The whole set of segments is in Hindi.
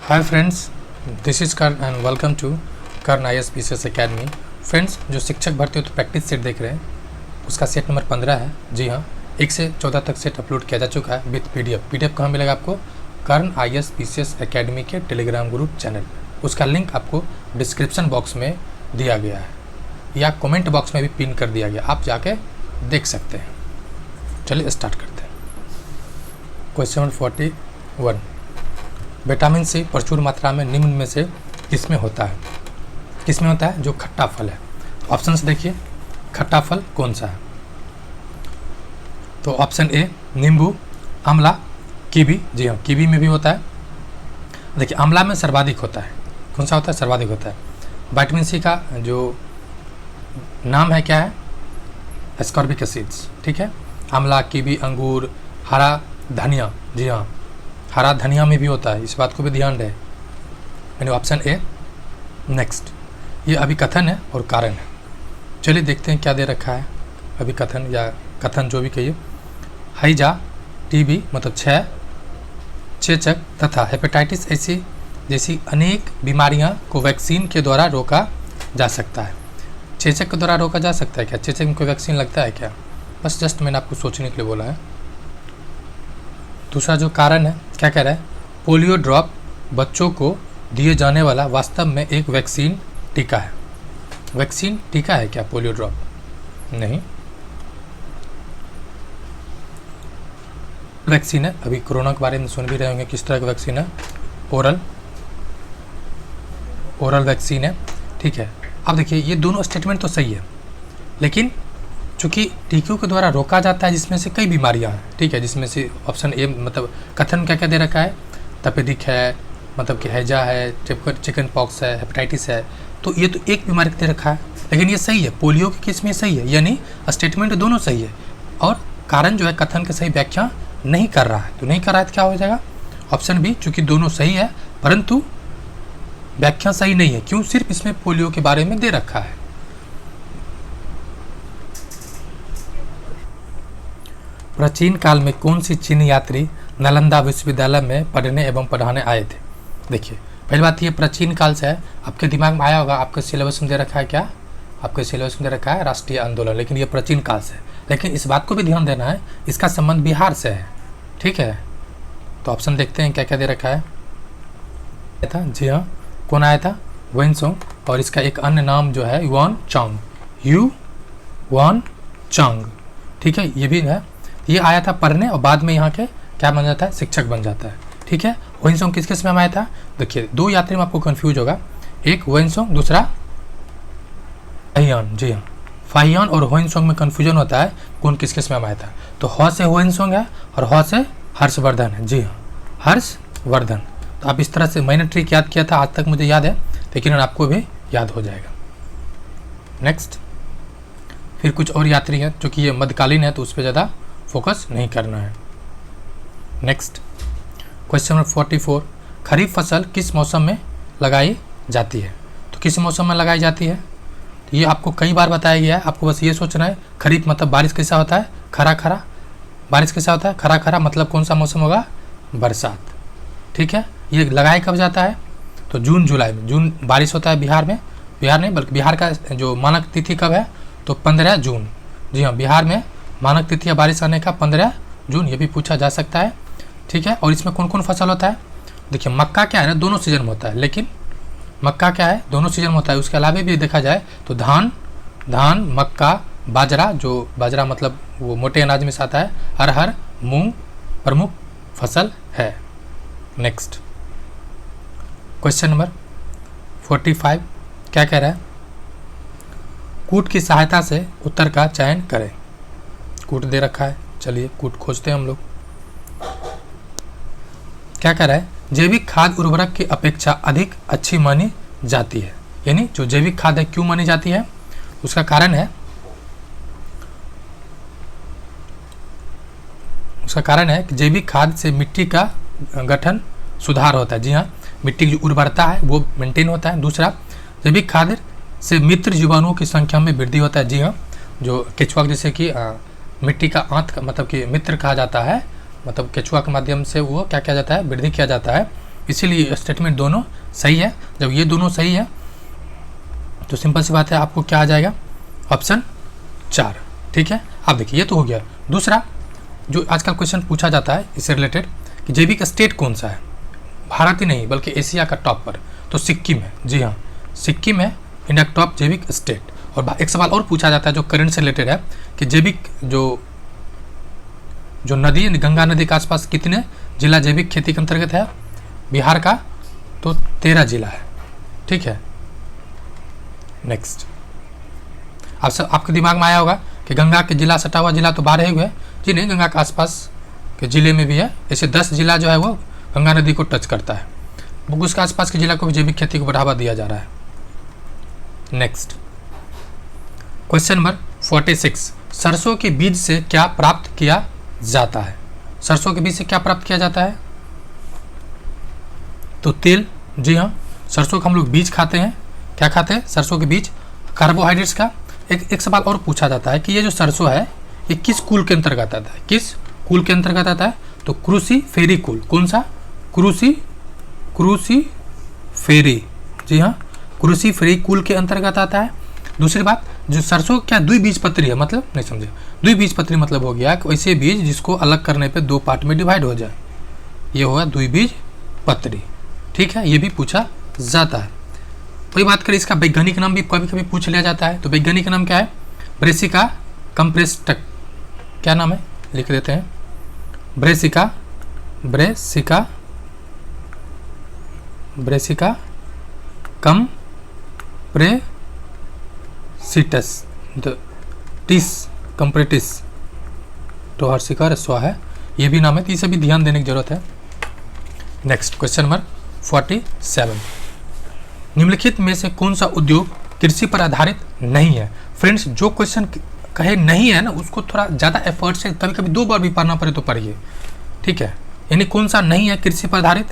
Hi friends, this is Karan and welcome to Karan IAS academy. Friends, जो शिक्षक भर्ती हो तो प्रैक्टिस सेट देख रहे हैं, उसका सेट नंबर 15 है। जी हाँ, 1 से 14 तक सेट अपलोड किया जा चुका है विथ PDF कहाँ मिलेगा आपको? कर्ण IAS अकेडमी के टेलीग्राम ग्रुप चैनल। उसका लिंक आपको डिस्क्रिप्शन बॉक्स में दिया गया है या कमेंट बॉक्स में भी पिन कर दिया गया, आप जाके देख सकते हैं। चलिए स्टार्ट करते हैं। क्वेश्चन 41, विटामिन सी प्रचुर मात्रा में निम्न में से किसमें होता है? किसमें होता है? जो खट्टा फल है। ऑप्शंस देखिए, खट्टा फल कौन सा है? तो ऑप्शन ए नींबू, आंवला, कीवी। जी हाँ, कीवी में भी होता है। देखिए, आंवला में सर्वाधिक होता है। कौन सा होता है? सर्वाधिक होता है। विटामिन सी का जो नाम है क्या है? Ascorbic acids. ठीक है, आंवला, कीवी, अंगूर, हरा धनिया। जी हाँ, हरा धनिया में भी होता है, इस बात को भी ध्यान रहे। यानी ऑप्शन ए। नेक्स्ट, ये अभिकथन है और कारण है। चलिए देखते हैं क्या दे रखा है। अभिकथन या कथन जो भी कहिए। हैजा, टीबी मतलब क्षय, चेचक तथा हेपेटाइटिस ऐसी जैसी अनेक बीमारियां को वैक्सीन के द्वारा रोका जा सकता है। चेचक के द्वारा रोका जा सकता है क्या? चेचक में कोई वैक्सीन लगता है क्या? बस जस्ट मैंने आपको सोचने के लिए बोला है। दूसरा जो कारण है, क्या कह रहा है? पोलियो ड्रॉप बच्चों को दिए जाने वाला वास्तव में एक वैक्सीन टीका है। वैक्सीन टीका है क्या पोलियो ड्रॉप? नहीं, वैक्सीन है। अभी कोरोना के बारे में सुन भी रहे होंगे, किस तरह का वैक्सीन है? ओरल वैक्सीन है। ठीक है, अब देखिए ये दोनों स्टेटमेंट तो सही है, लेकिन चूँकि टीकों के द्वारा रोका जाता है जिसमें से कई बीमारियां हैं। ठीक है, जिसमें से ऑप्शन ए मतलब कथन क्या क्या दे रखा है? तपेदिक है, मतलब कि हैजा है, चिकन पॉक्स है, हेपेटाइटिस है। तो ये तो एक बीमारी दे रखा है, लेकिन ये सही है। पोलियो के केस में सही है, यानी स्टेटमेंट दोनों सही है और कारण जो है कथन की सही व्याख्या नहीं कर रहा है। तो नहीं कर रहा है तो क्या हो जाएगा? ऑप्शन बी, चूँकि दोनों सही है परंतु व्याख्या सही नहीं है। क्यों? सिर्फ इसमें पोलियो के बारे में दे रखा है। प्राचीन काल में कौन सी चीनी यात्री नालंदा विश्वविद्यालय में पढ़ने एवं पढ़ाने आए थे? देखिए, पहली बात ये प्राचीन काल से है। आपके दिमाग में आया होगा, आपके सिलेबस में दे रखा है क्या? आपके सिलेबस में दे रखा है राष्ट्रीय आंदोलन, लेकिन ये प्राचीन काल से है। लेकिन इस बात को भी ध्यान देना है, इसका संबंध बिहार से है। ठीक है, तो ऑप्शन देखते हैं क्या क्या दे रखा है। था, जी हाँ, कौन आया था? वेनसोंग। और इसका एक अन्य नाम जो है युआन चांग। ठीक है, ये भी है। ये आया था पढ़ने और बाद में यहाँ के क्या बन जाता है? शिक्षक बन जाता है। ठीक है, वेनसोंग किस किस में आया था? देखिए, दो यात्री में आपको कंफ्यूज होगा, एक वेनसोंग, दूसरा फाहियान। जी हाँ, फाहियान और वेनसोंग में कंफ्यूजन होता है कौन किस किस में आया था। तो ह से वेनसोंग है और ह से हर्षवर्धन है। जी हाँ, हर्षवर्धन। तो आप इस तरह से मैंने ट्रिक याद किया था, आज तक मुझे याद है, लेकिन आपको भी याद हो जाएगा। नेक्स्ट, फिर कुछ और यात्री हैं, चूँकि ये मध्यकालीन है तो उस पर ज़्यादा फोकस नहीं करना है। नेक्स्ट, क्वेश्चन नंबर 44, खरीफ फसल किस मौसम में लगाई जाती है? तो किस मौसम में लगाई जाती है? तो ये आपको कई बार बताया गया है, आपको बस ये सोचना है। खरीफ मतलब बारिश कैसा होता है? खरा खरा। बारिश कैसा होता है? खरा खरा। मतलब कौन सा मौसम होगा? बरसात। ठीक है, ये लगाया कब जाता है? तो जून जुलाई में। जून बारिश होता है बिहार में, बिहार नहीं बल्कि बिहार का जो मानक तिथि कब है? तो 15 जून। जी हाँ, बिहार में मानक तिथि या बारिश आने का 15 जून, ये भी पूछा जा सकता है। ठीक है, और इसमें कौन कौन फसल होता है? देखिए, मक्का क्या है ना, दोनों सीजन में होता है, लेकिन मक्का क्या है? दोनों सीजन में होता है। उसके अलावा भी देखा जाए तो धान, मक्का, बाजरा, जो बाजरा मतलब वो मोटे अनाज में से आता है, अरहर, मूंग प्रमुख फसल है। नेक्स्ट, क्वेश्चन नंबर 45 क्या कह रहा है? कूट की सहायता से उत्तर का चयन करें। कूट दे रखा है, चलिए कूट खोजते हैं हम लोग। क्या कह रहा है? जैविक खाद उर्वरक की अपेक्षा अधिक अच्छी मानी जाती है। यानी जो जैविक खाद है क्यों मानी जाती है? उसका कारण है, उसका कारण है कि जैविक खाद से मिट्टी का गठन सुधार होता है। जी हाँ, मिट्टी की जो उर्वरता है वो मेंटेन होता है। दूसरा, जैविक खाद से मित्र जीवाणुओं की संख्या में वृद्धि होता है। जी हाँ, जो केचुआ जैसे कि मिट्टी का आंत मतलब कि मित्र कहा जाता है, मतलब केचुआ के माध्यम से वो क्या किया जाता है? वृद्धि किया जाता है। इसीलिए स्टेटमेंट दोनों सही है। जब ये दोनों सही है तो सिंपल सी बात है, आपको क्या आ जाएगा, ऑप्शन 4। ठीक है, अब देखिए ये तो हो गया। दूसरा जो आजकल क्वेश्चन पूछा जाता है इससे रिलेटेड कि जैविक स्टेट कौन सा है, भारत ही नहीं बल्कि एशिया का टॉप पर, तो सिक्किम है। जी हाँ, सिक्किम है इंडिया का टॉप जैविक स्टेट। और एक सवाल और पूछा जाता है जो करंट से रिलेटेड है कि जैविक जो नदी है, गंगा नदी के आसपास कितने जिला जैविक खेती के अंतर्गत है, बिहार का तो 13 जिला है। ठीक है, नेक्स्ट अब सब आपके दिमाग में आया होगा कि गंगा के जिला सटा हुआ जिला तो 12 ही हुए। जी नहीं, गंगा के आसपास के जिले में भी है, ऐसे 10 जिला जो है वो गंगा नदी को टच करता है। उसके आसपास के जिला को भी जैविक खेती को बढ़ावा दिया जा रहा है। नेक्स्ट क्वेश्चन नंबर 46, सरसों के बीज से क्या प्राप्त किया जाता है? सरसों के बीज से क्या प्राप्त किया जाता है? तो तेल। जी हाँ, सरसों का हम लोग बीज खाते हैं। क्या खाते हैं? सरसों के बीज, कार्बोहाइड्रेट्स का। एक सवाल और पूछा जाता है कि ये जो सरसों है ये किस कुल के अंतर्गत आता है? किस कुल के अंतर्गत आता है? तो क्रूसीफेरी कुल। कौन सा? क्रूसीफेरी। जी हाँ, क्रूसीफेरी कुल के अंतर्गत आता है। दूसरी बात, जो सरसों क्या द्विबीजपत्री है, मतलब नहीं समझे, द्विबीजपत्री मतलब हो गया कि ऐसे बीज जिसको अलग करने पे 2 पार्ट में डिवाइड हो जाए, ये होगा द्विबीजपत्री। ठीक है, ये भी पूछा जाता है। वही बात करें, इसका वैज्ञानिक नाम भी कभी कभी पूछ लिया जाता है। तो वैज्ञानिक नाम क्या है? ब्रेसिका कंप्रेस्टक। क्या नाम है? लिख देते हैं, ब्रेसिका कंप्रेटिस तो हर शिकार स्वा है, ये भी नाम है। तो इसे भी ध्यान देने की जरूरत है। नेक्स्ट क्वेश्चन नंबर 47, निम्नलिखित में से कौन सा उद्योग कृषि पर आधारित नहीं है? फ्रेंड्स, जो क्वेश्चन कहे नहीं है ना, उसको थोड़ा ज़्यादा एफर्ट से कभी कभी 2 बार भी पढ़ना पड़े तो पढ़िए। ठीक है, यानी कौन सा नहीं है कृषि पर आधारित?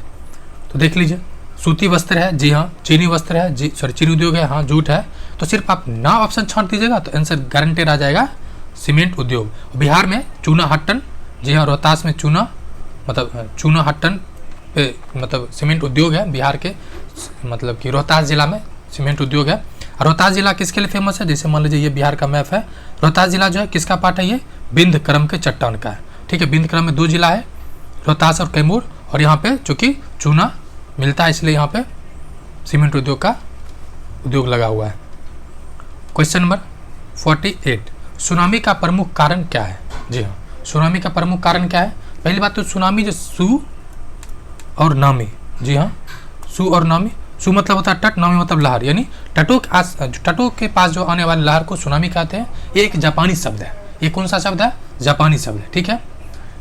तो देख लीजिए, सूती वस्त्र है। जी हाँ। चीनी वस्त्र है। जी सॉरी, चीनी उद्योग है। हाँ, जूट है। तो सिर्फ आप ना ऑप्शन छांट दीजिएगा तो आंसर गारंटेड आ जाएगा, सीमेंट उद्योग। बिहार में चूना हट्टन। जी हाँ, रोहतास में चूना हट्टन पे मतलब सीमेंट उद्योग है। बिहार के मतलब कि रोहतास जिला में सीमेंट उद्योग है। और रोहतास जिला किसके लिए फेमस है? जैसे मान लीजिए ये बिहार का मैप है, रोहतास जिला जो है किसका पार्ट है? ये बिंद क्रम के चट्टान का है। ठीक है, बिंद क्रम में 2 जिला है, रोहतास और कैमूर। और यहाँ पे चूँकि चूना मिलता है इसलिए यहाँ पे सीमेंट उद्योग का उद्योग लगा हुआ है। क्वेश्चन नंबर 48, सुनामी का प्रमुख कारण क्या है? जी हाँ, सुनामी का प्रमुख कारण क्या है? पहली बात तो सुनामी जो सु और नामी। जी हाँ, सु और नामी। सु मतलब होता है तट, नामी मतलब लहर, यानी तटों के पास जो आने वाली लहर को सुनामी कहते हैं। ये एक जापानी शब्द है। ये कौन सा शब्द है? जापानी शब्द है। ठीक है,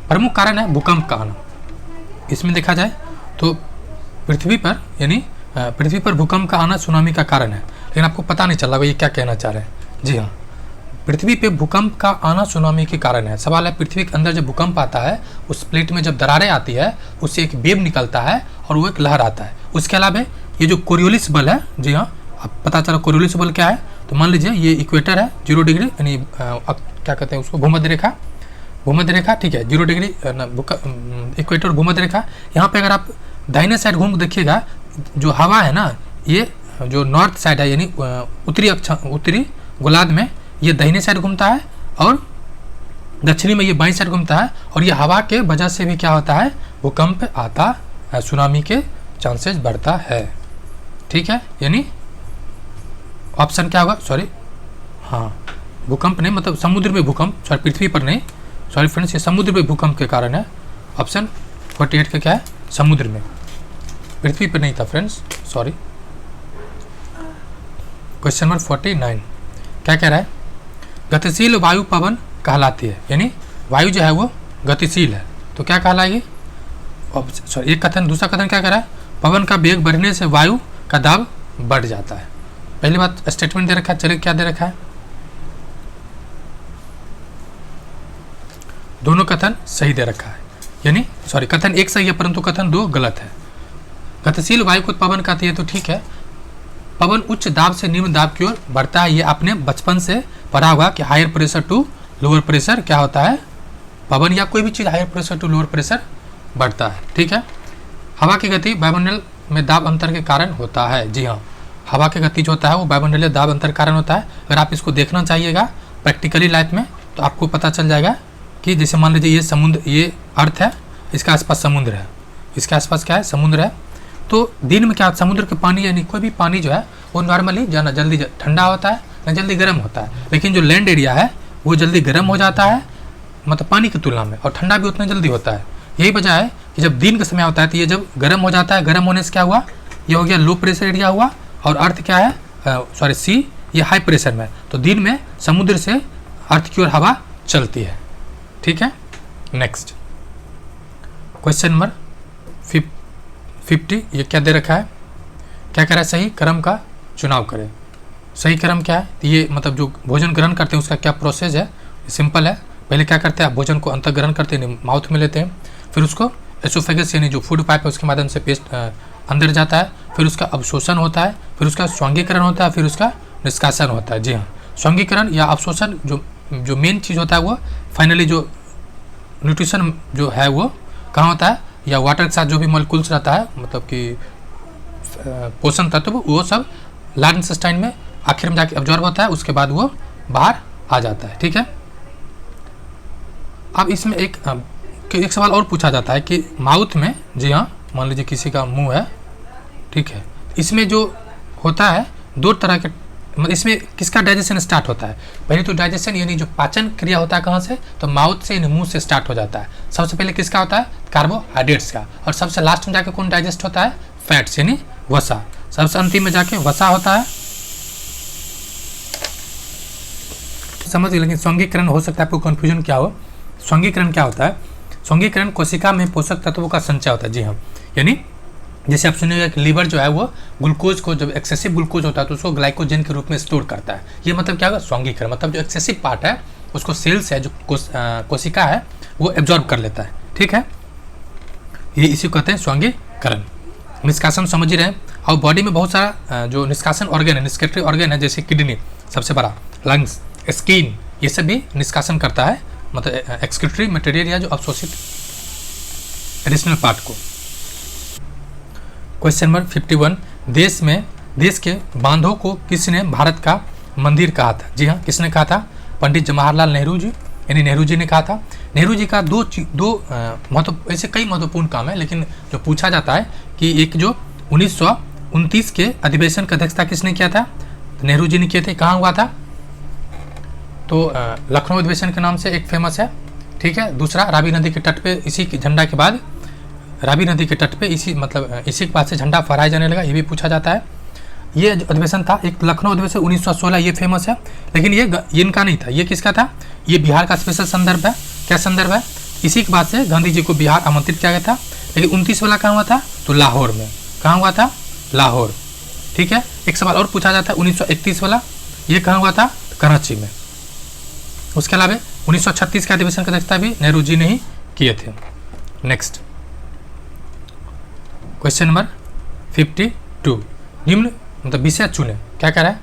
प्रमुख कारण है भूकंप का आना। इसमें देखा जाए तो पृथ्वी पर यानी पृथ्वी पर भूकंप का आना सुनामी का कारण है, लेकिन आपको पता नहीं चला ये क्या कहना चाह रहे हैं। जी हाँ, पृथ्वी पे भूकंप का आना सुनामी के कारण है। सवाल है, पृथ्वी के अंदर जब भूकंप आता है, उस प्लेट में जब दरारें आती है, उससे एक वेव निकलता है और वो एक लहर आता है। उसके अलावा ये जो कोरियोलिस बल है, जी हाँ, अब पता चला कोरियोलिस बल क्या है। तो मान लीजिए ये इक्वेटर है 0 डिग्री, यानी क्या कहते हैं उसको, भूमध्य रेखा। ठीक है, 0 डिग्री इक्वेटर भूमध्य रेखा। यहाँ पे अगर आप दाहिने साइड घूम देखिएगा, जो हवा है ना, ये जो नॉर्थ साइड है यानी उत्तरी गोलार्ध में ये दाहिने साइड घूमता है और दक्षिणी में ये बाईं साइड घूमता है। और ये हवा के वजह से भी क्या होता है? भूकंप आता है, सुनामी के चांसेस बढ़ता है। ठीक है, यानी ऑप्शन क्या होगा? सॉरी, हाँ, भूकंप नहीं, मतलब समुद्र में भूकंप, सॉरी पृथ्वी पर नहीं, सॉरी फ्रेंड्स, ये समुद्र में भूकंप के कारण है। ऑप्शन 48 का क्या है? समुद्र में, पृथ्वी पर नहीं था फ्रेंड्स, सॉरी। क्वेश्चन नंबर 49 क्या कह रहा है? गतिशील वायु पवन कहलाती है, यानी वायु जो है वो गतिशील है तो क्या कहलाएगी? सॉरी, एक कथन। दूसरा कथन क्या कह रहा है? पवन का वेग बढ़ने से वायु का दाब बढ़ जाता है। पहली बात स्टेटमेंट दे रखा है, चलिए क्या दे रखा है? दोनों कथन सही दे रखा है, यानी सॉरी कथन 1 सही है परंतु कथन 2 गलत है। गतिशील वायु को पवन कहती है तो ठीक है, पवन उच्च दाब से निम्न दाब की ओर बढ़ता है। ये आपने बचपन से पढ़ा होगा कि higher pressure to lower pressure क्या होता है? पवन या कोई भी चीज़ higher pressure to lower pressure बढ़ता है। ठीक है, हवा की गति वायुमंडल में दाब अंतर के कारण होता है। जी हाँ, हवा की गति जो होता है वो वायुमंडलीय दाब अंतर के कारण होता है। अगर आप इसको देखना चाहिएगा प्रैक्टिकली लाइफ में तो आपको पता चल जाएगा कि जैसे मान लीजिए ये समुद्र, ये अर्थ है, इसके आसपास समुद्र है, इसके आसपास क्या है, समुद्र है। तो दिन में क्या, समुद्र के पानी यानी कोई भी पानी जो है वो नॉर्मली ना जल्दी ठंडा होता है ना जल्दी गर्म होता है, लेकिन जो लैंड एरिया है वो जल्दी गर्म हो जाता है, मतलब पानी की तुलना में, और ठंडा भी उतना जल्दी होता है। यही वजह है कि जब दिन का समय होता है तो ये जब गर्म हो जाता है, गर्म होने से क्या हुआ, ये हो गया लो प्रेशर एरिया हुआ, और अर्थ क्या है, सॉरी सी, ये हाई प्रेशर में। तो दिन में समुद्र से अर्थ की ओर हवा चलती है। ठीक है, नेक्स्ट क्वेश्चन नंबर 50। ये क्या दे रखा है, क्या कह रहा है, सही क्रम का चुनाव करें। सही क्रम क्या है, तो ये मतलब जो भोजन ग्रहण करते हैं उसका क्या प्रोसेस है, सिंपल है। पहले क्या करते हैं, आप भोजन को अंतर ग्रहण करते हैं, माउथ में लेते हैं, फिर उसको एसोफेगस यानी जो फूड पाइप है उसके माध्यम से पेस्ट अंदर जाता है, फिर उसका अवशोषण होता है, फिर उसका स्वांगीकरण होता है, फिर उसका निष्कासन होता है। जी हाँ, स्वांगीकरण या अवशोषण जो मेन चीज़ होता है वो फाइनली जो न्यूट्रिशन जो है वो कहाँ होता है, या वाटर के साथ जो भी मॉलिक्यूल्स रहता है, मतलब कि पोषण तत्व, वो सब लार्ज इंटेस्टाइन में आखिर में जाके अब्जॉर्ब होता है, उसके बाद वो बाहर आ जाता है। ठीक है, अब इसमें एक सवाल और पूछा जाता है कि माउथ में, जी हाँ, मान लीजिए किसी का मुंह है, ठीक है, इसमें जो होता है दो तरह के, मतलब इसमें किसका डाइजेशन स्टार्ट होता है। पहले तो डाइजेशन यानी जो पाचन क्रिया होता है कहाँ से, तो माउथ से यानी मुंह से स्टार्ट हो जाता है। सबसे पहले किसका होता है, कार्बोहाइड्रेट्स का, और सबसे लास्ट में जाके कौन डाइजेस्ट होता है, फैट्स यानी वसा। सबसे अंतिम में जाके वसा होता है। समझ गए, लेकिन स्वांगीकरण हो सकता है आपको कन्फ्यूजन क्या हो। स्वांगीकरण क्या होता है, स्वांगीकरण कोशिका में पोषक तत्वों का संचय होता है। जी हाँ, यानी जैसे आप सुनिएगा कि लीवर जो है वो ग्लूकोज को, जब एक्सेसिव ग्लूकोज होता है तो उसको ग्लाइकोजन के रूप में स्टोर करता है। ये मतलब क्या होगा, स्वांगीकरण, मतलब जो एक्सेसिव पार्ट है उसको सेल्स है, जो कोशिका है वो एब्जॉर्ब कर लेता है। ठीक है, ये इसी को कहते हैं स्वांगीकरण। निष्कासन समझ ही रहे हैं। और बॉडी में बहुत सारा जो निष्कासन ऑर्गन है, निष्क्रिय ऑर्गन है, जैसे किडनी सबसे बड़ा, लंग्स, स्किन, ये सब भी निष्कासन करता है, मतलब एक्सक्रीटरी मटेरियल या जो अवशोषित एडिशनल पार्ट को। क्वेश्चन नंबर 51, देश के बांधों को किसने भारत का मंदिर कहा था। जी हाँ, किसने कहा था, पंडित जवाहरलाल नेहरू जी, यानी नेहरू जी ने कहा था। नेहरू जी का ऐसे कई महत्वपूर्ण काम है, लेकिन जो पूछा जाता है कि एक जो 1929 के अधिवेशन की अध्यक्षता किसने किया था, तो नेहरू जी ने किए थे। कहाँ हुआ था, तो लखनऊ अधिवेशन के नाम से एक फेमस है। ठीक है, दूसरा रावी नदी के तट पे, इसी के झंडा के बाद रावी नदी के तट पे इसी के बाद से झंडा फहराया जाने लगा, ये भी पूछा जाता है। ये अधिवेशन था एक लखनऊ अधिवेशन 1916, ये फेमस है, लेकिन ये इनका नहीं था। ये किसका था, ये बिहार का स्पेशल संदर्भ है। क्या संदर्भ है, इसी के बाद से गांधी जी को बिहार आमंत्रित किया गया था। लेकिन 29 वाला कहाँ हुआ था, तो लाहौर में। कहाँ हुआ था, लाहौर। ठीक है, एक सवाल और पूछा जाता है 1931 वाला, ये कहाँ हुआ था, कराची में। उसके अलावा 1936 का अधिवेशन की अध्यक्षता भी नेहरू जी ने ही किए थे। नेक्स्ट क्वेश्चन नंबर 52, निम्न मतलब विषय चुने। क्या कह रहा है,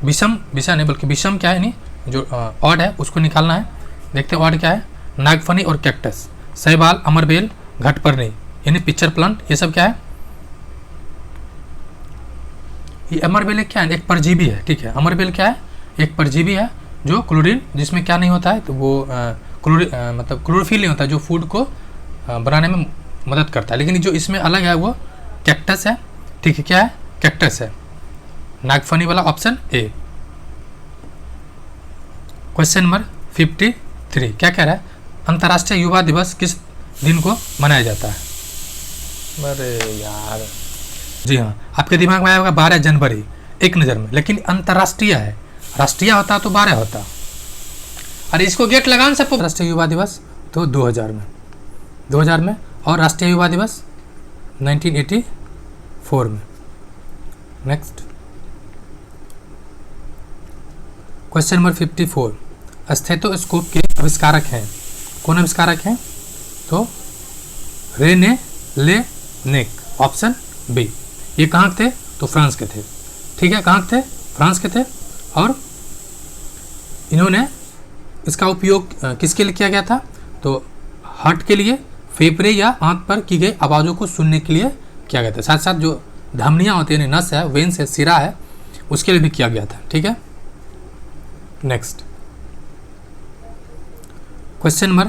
विषम, विषय नहीं बल्कि विषम क्या है, नहीं जो ऑड है उसको निकालना है। देखते हैं ऑड क्या है, नागफनी और कैक्टस, शैवाल, अमरबेल, घटपर्णी यानी पिक्चर प्लांट, ये सब क्या है। ये अमरबेल क्या है, एक परजीवी है। ठीक है, अमरबेल क्या है, एक परजीवी है जो क्लोरीन, जिसमें क्या नहीं होता है, तो वो मतलब क्लोरोफिल नहीं होता, जो फूड को बनाने में मदद करता है। लेकिन जो इसमें अलग है वो कैक्टस है। ठीक है, क्या है, कैक्टस है। नागफनी वाला ऑप्शन ए। क्वेश्चन नंबर 53, क्या कह रहा है, अंतर्राष्ट्रीय युवा दिवस किस दिन को मनाया जाता है। अरे यार, जी हाँ, आपके दिमाग में आया होगा 12 जनवरी एक नज़र में, लेकिन अंतर्राष्ट्रीय है, राष्ट्रीय होता तो 12 होता। अरे इसको गेट लगान सबको। राष्ट्रीय युवा दिवस तो 2000 में, और राष्ट्रीय युवा दिवस 1984 में। नेक्स्ट क्वेश्चन नंबर 54, स्टेथोस्कोप के आविष्कारक हैं। कौन आविष्कारक हैं, तो रेने लेनेक, ऑप्शन बी। ये कहाँ के थे, तो फ्रांस के थे। ठीक है, कहाँ के थे, फ्रांस के थे। और इन्होंने इसका उपयोग किसके लिए किया गया था, तो हार्ट के लिए, फेफड़े या आंत पर की गई आवाज़ों को सुनने के लिए किया गया था। साथ साथ जो धमनियाँ होती है यानी नस है, वेन्स है, सिरा है, उसके लिए भी किया गया था। ठीक है, नेक्स्ट क्वेश्चन नंबर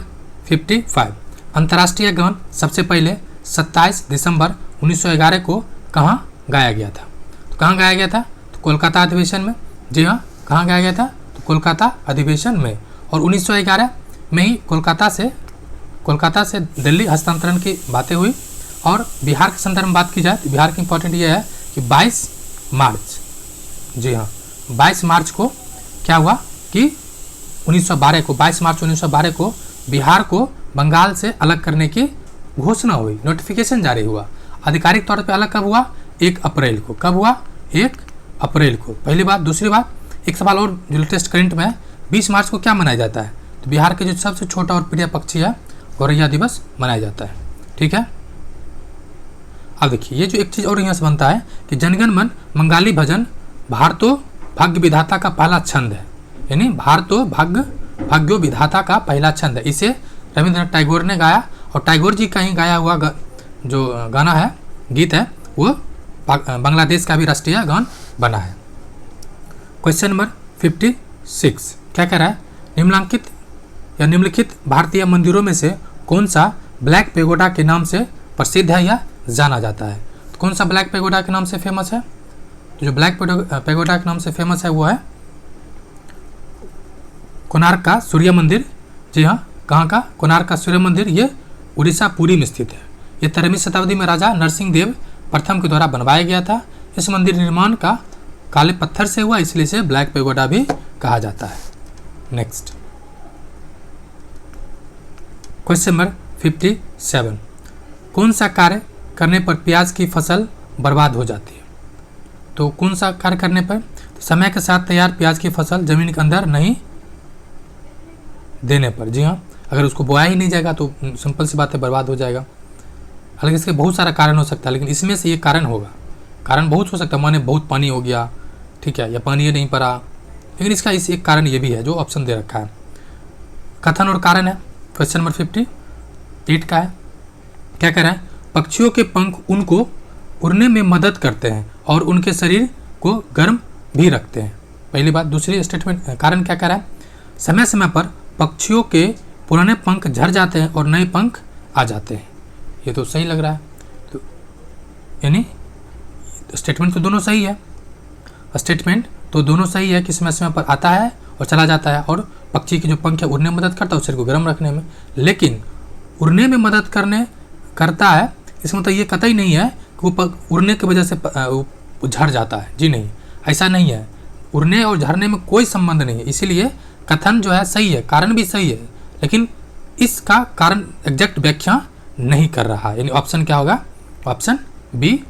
55। अंतर्राष्ट्रीय गान सबसे पहले 27 दिसंबर 1911 को कहाँ गाया गया था? तो कहाँ गाया गया था? तो कोलकाता अधिवेशन में। जी हाँ, कहाँ गाया गया था? तो कोलकाता अधिवेशन में। और 1911 में ही कोलकाता से दिल्ली हस्तांतरण की बातें हुई। और बिहार के संदर्भ में बात की जाए तो बिहार की इंपॉर्टेंट ये है कि 22 मार्च, जी हाँ 22 मार्च को क्या हुआ कि 1912 को 22 मार्च 1912 को बिहार को बंगाल से अलग करने की घोषणा हुई, नोटिफिकेशन जारी हुआ। आधिकारिक तौर पे अलग कब हुआ? 1 अप्रैल को। कब हुआ? 1 अप्रैल को, पहली बात। दूसरी बात, एक सवाल और जो लेटेस्ट करंट में है, 20 मार्च को क्या मनाया जाता है? तो बिहार के जो सबसे छोटा और प्रिय पक्षी है गौरैया दिवस मनाया जाता है। ठीक है, अब देखिए ये जो एक चीज़ और यहाँ से बनता है कि जनगण मन बंगाली भजन भारतो भाग्य विधाता का पहला छंद है, यानी भारतो भाग्यो विधाता का पहला छंद है। इसे रविंद्रनाथ टैगोर ने गाया और टैगोर जी का ही गाया हुआ जो गाना है, गीत है, वो बांग्लादेश का भी राष्ट्रीय गान बना है। क्वेश्चन नंबर 56 क्या कह रहा है? निम्नलिखित भारतीय मंदिरों में से कौन सा ब्लैक पेगोडा के नाम से प्रसिद्ध है या जाना जाता है? तो कौन सा ब्लैक पेगोडा के नाम से फेमस है? तो जो ब्लैक पेगोडा के नाम से फेमस है वो है कोणार्क का सूर्य मंदिर। जी हाँ, कहाँ का? कोणार्क का सूर्य मंदिर। ये उड़ीसा पुरी में स्थित है। ये 13वीं शताब्दी में राजा नरसिंह देव प्रथम के द्वारा बनवाया गया था। इस मंदिर निर्माण का काले पत्थर से हुआ, इसलिए इसे ब्लैक पेगोडा भी कहा जाता है। Next question number 57। कौन सा कार्य करने पर प्याज की फसल बर्बाद हो जाती है? तो कौन सा कार्य करने पर? तो समय के साथ तैयार प्याज की फसल जमीन के अंदर नहीं देने पर। जी हाँ, अगर उसको बोया ही नहीं जाएगा तो सिंपल सी बात है, बर्बाद हो जाएगा। हालांकि इसके बहुत सारा कारण हो सकता है, लेकिन इसमें से ये कारण होगा। कारण बहुत हो सकता है, माने बहुत पानी हो गया, ठीक है, या पानी नहीं पड़ा, लेकिन इसका इस एक कारण ये भी है जो ऑप्शन दे रखा है। कथन और कारण है। क्वेश्चन नंबर 58 का है, क्या कह रहा है? पक्षियों के पंख उनको उड़ने में मदद करते हैं और उनके शरीर को गर्म भी रखते हैं। पहली बात। दूसरी स्टेटमेंट कारण क्या कह रहा है? समय समय पर पक्षियों के पुराने पंख झड़ जाते हैं और नए पंख आ जाते हैं। ये तो सही लग रहा है, तो यानी स्टेटमेंट तो दोनों सही है। स्टेटमेंट तो दोनों सही है कि समय समय पर आता है और चला जाता है, और पक्षी के जो पंख है उड़ने में मदद करता है शरीर को गर्म रखने में। लेकिन उड़ने में मदद करता है, इसका मतलब ये कतई नहीं है कि वो उड़ने की वजह से झड़ जाता है। जी नहीं, ऐसा नहीं है। उड़ने और झड़ने में कोई संबंध नहीं है। इसीलिए कथन जो है सही है, कारण भी सही है, लेकिन इसका कारण एग्जैक्ट व्याख्या नहीं कर रहा है। यानी ऑप्शन क्या होगा? ऑप्शन बी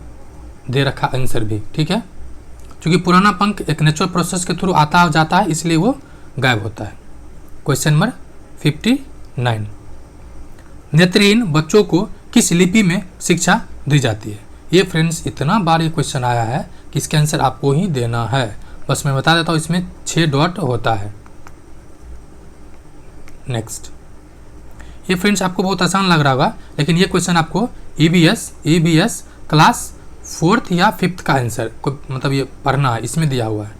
दे रखा आंसर भी। ठीक है, क्योंकि पुराना पंख एक नेचुरल प्रोसेस के थ्रू आता और जाता है, इसलिए वो गायब होता है। Question number 59। नेत्रहीन बच्चों को किस लिपि में शिक्षा दी जाती है? ये फ्रेंड्स इतना बार ये क्वेश्चन आया है कि इसका आंसर आपको ही देना है। बस मैं बता देता हूँ, इसमें 6 डॉट होता है। नेक्स्ट, ये फ्रेंड्स आपको बहुत आसान लग रहा होगा, लेकिन ये क्वेश्चन आपको EBS क्लास 4th या 5th का आंसर मतलब ये पढ़ना है, इसमें दिया हुआ है।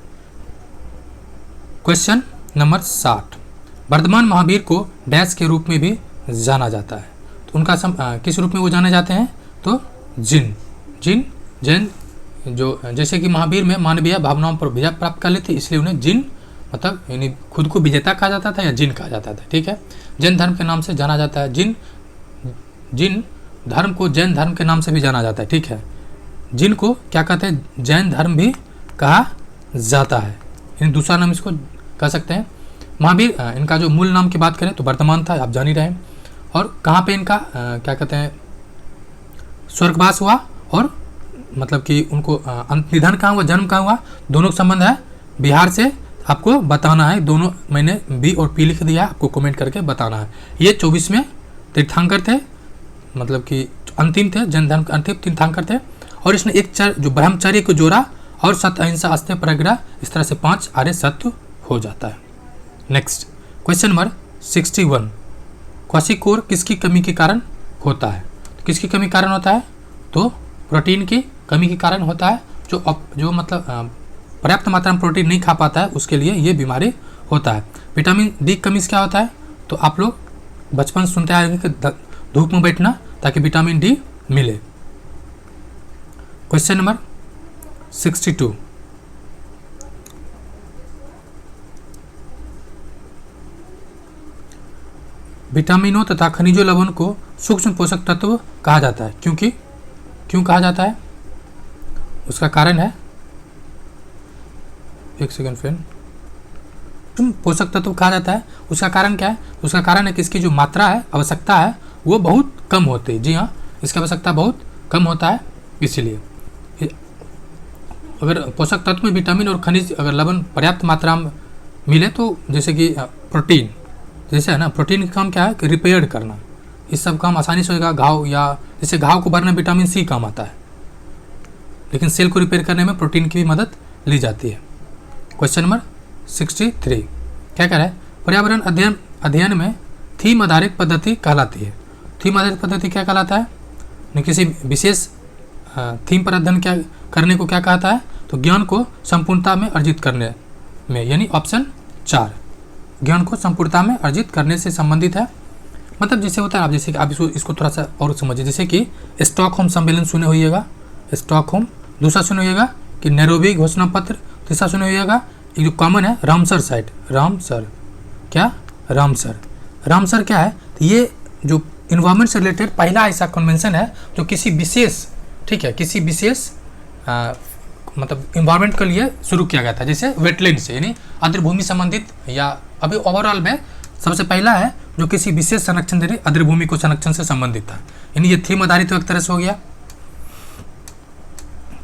Question number 60। वर्धमान महावीर को डैश के रूप में भी जाना जाता है, तो उनका किस रूप में वो जाने जाते हैं? तो जैन जो जैसे कि महावीर में मानवीय भावनाओं पर विजय प्राप्त कर लेते, इसलिए उन्हें जिन मतलब यानी खुद को विजेता कहा जाता था या जिन कहा जाता था। ठीक है, जैन धर्म के नाम से जाना जाता है। जिन धर्म को जैन धर्म के नाम से भी जाना जाता है। ठीक है, जिन को क्या कहते हैं? जैन धर्म भी कहा जाता है, यानी दूसरा नाम इसको कह सकते हैं। महावीर इनका जो मूल नाम की बात करें तो वर्तमान था, आप जान ही रहे हैं। और कहाँ पे इनका क्या कहते हैं स्वर्गवास हुआ, और मतलब कि उनको निधन कहाँ हुआ, जन्म कहाँ हुआ, दोनों का संबंध है बिहार से, आपको बताना है। दोनों मैंने बी और पी लिख दिया, आपको कमेंट करके बताना है। ये 24वें तीर्थंकर थे, मतलब कि अंतिम थे, जैन धर्म के अंतिम तीर्थंकर थे। और इसने एक जो ब्रह्मचर्य को जोड़ा और सत्य अहिंसा अस्त्य परिग्रह, इस तरह से 5 आर्य सत्य हो जाता है। Next question number 61। क्वासिकोर किसकी कमी के कारण होता है। तो किसकी कमी कारण होता है? तो प्रोटीन की कमी के कारण होता है। जो मतलब पर्याप्त मात्रा में प्रोटीन नहीं खा पाता है उसके लिए ये बीमारी होता है। विटामिन डी की कमी से क्या होता है? तो आप लोग बचपन से सुनते आए हैं कि धूप में बैठना ताकि विटामिन डी मिले। क्वेश्चन नंबर 62, विटामिनों तथा खनिजों लवण को सूक्ष्म पोषक तत्व कहा जाता है। क्यों कहा जाता है? उसका कारण है, एक सेकंड फ्रेंड, पोषक तत्व कहा जाता है। उसका कारण क्या है? उसका कारण है कि इसकी जो मात्रा है, आवश्यकता है, वो बहुत कम होती है। जी हाँ, इसकी आवश्यकता बहुत कम होता है। इसलिए अगर पोषक तत्व में विटामिन और खनिज अगर लवण पर्याप्त मात्रा में मिले तो जैसे कि प्रोटीन, जैसे है ना, प्रोटीन का काम क्या है कि रिपेयर करना, इस सब काम आसानी से होगा। घाव या जैसे घाव को भरने विटामिन सी काम आता है, लेकिन सेल को रिपेयर करने में प्रोटीन की भी मदद ली जाती है। क्वेश्चन नंबर 63 क्या कह रहा है? पर्यावरण अध्ययन में थीम आधारित पद्धति कहलाती है। थीम आधारित पद्धति क्या कहलाता है? किसी विशेष थीम पर अध्ययन क्या करने को क्या कहता है? तो ज्ञान को संपूर्णता में अर्जित करने में, यानी ऑप्शन 4, ज्ञान को संपूर्णता में अर्जित करने से संबंधित है। मतलब जैसे होता है, आप जैसे कि आप इसको थोड़ा सा और समझिए, जैसे कि स्टॉकहोम सम्मेलन सुने होइएगा, स्टॉकहोम। दूसरा सुने होइएगा कि नैरोबी घोषणा पत्र। तीसरा सुने होइएगा एक जो कॉमन है रामसर साइट, रामसर क्या है? तो ये जो इन्वायरमेंट से रिलेटेड पहला ऐसा कन्वेंशन है जो किसी विशेष, ठीक है, किसी विशेष मतलब इन्वायरमेंट के लिए शुरू किया गया था। जैसे वेटलैंड से, यानी आर्द्रभूमि संबंधित, या अभी ओवरऑल में सबसे पहला है जो किसी विशेष संरक्षण दे रही आर्द्रभूमि को संरक्षण से संबंधित था, यानी ये थीम आधारित एक तरह से हो गया।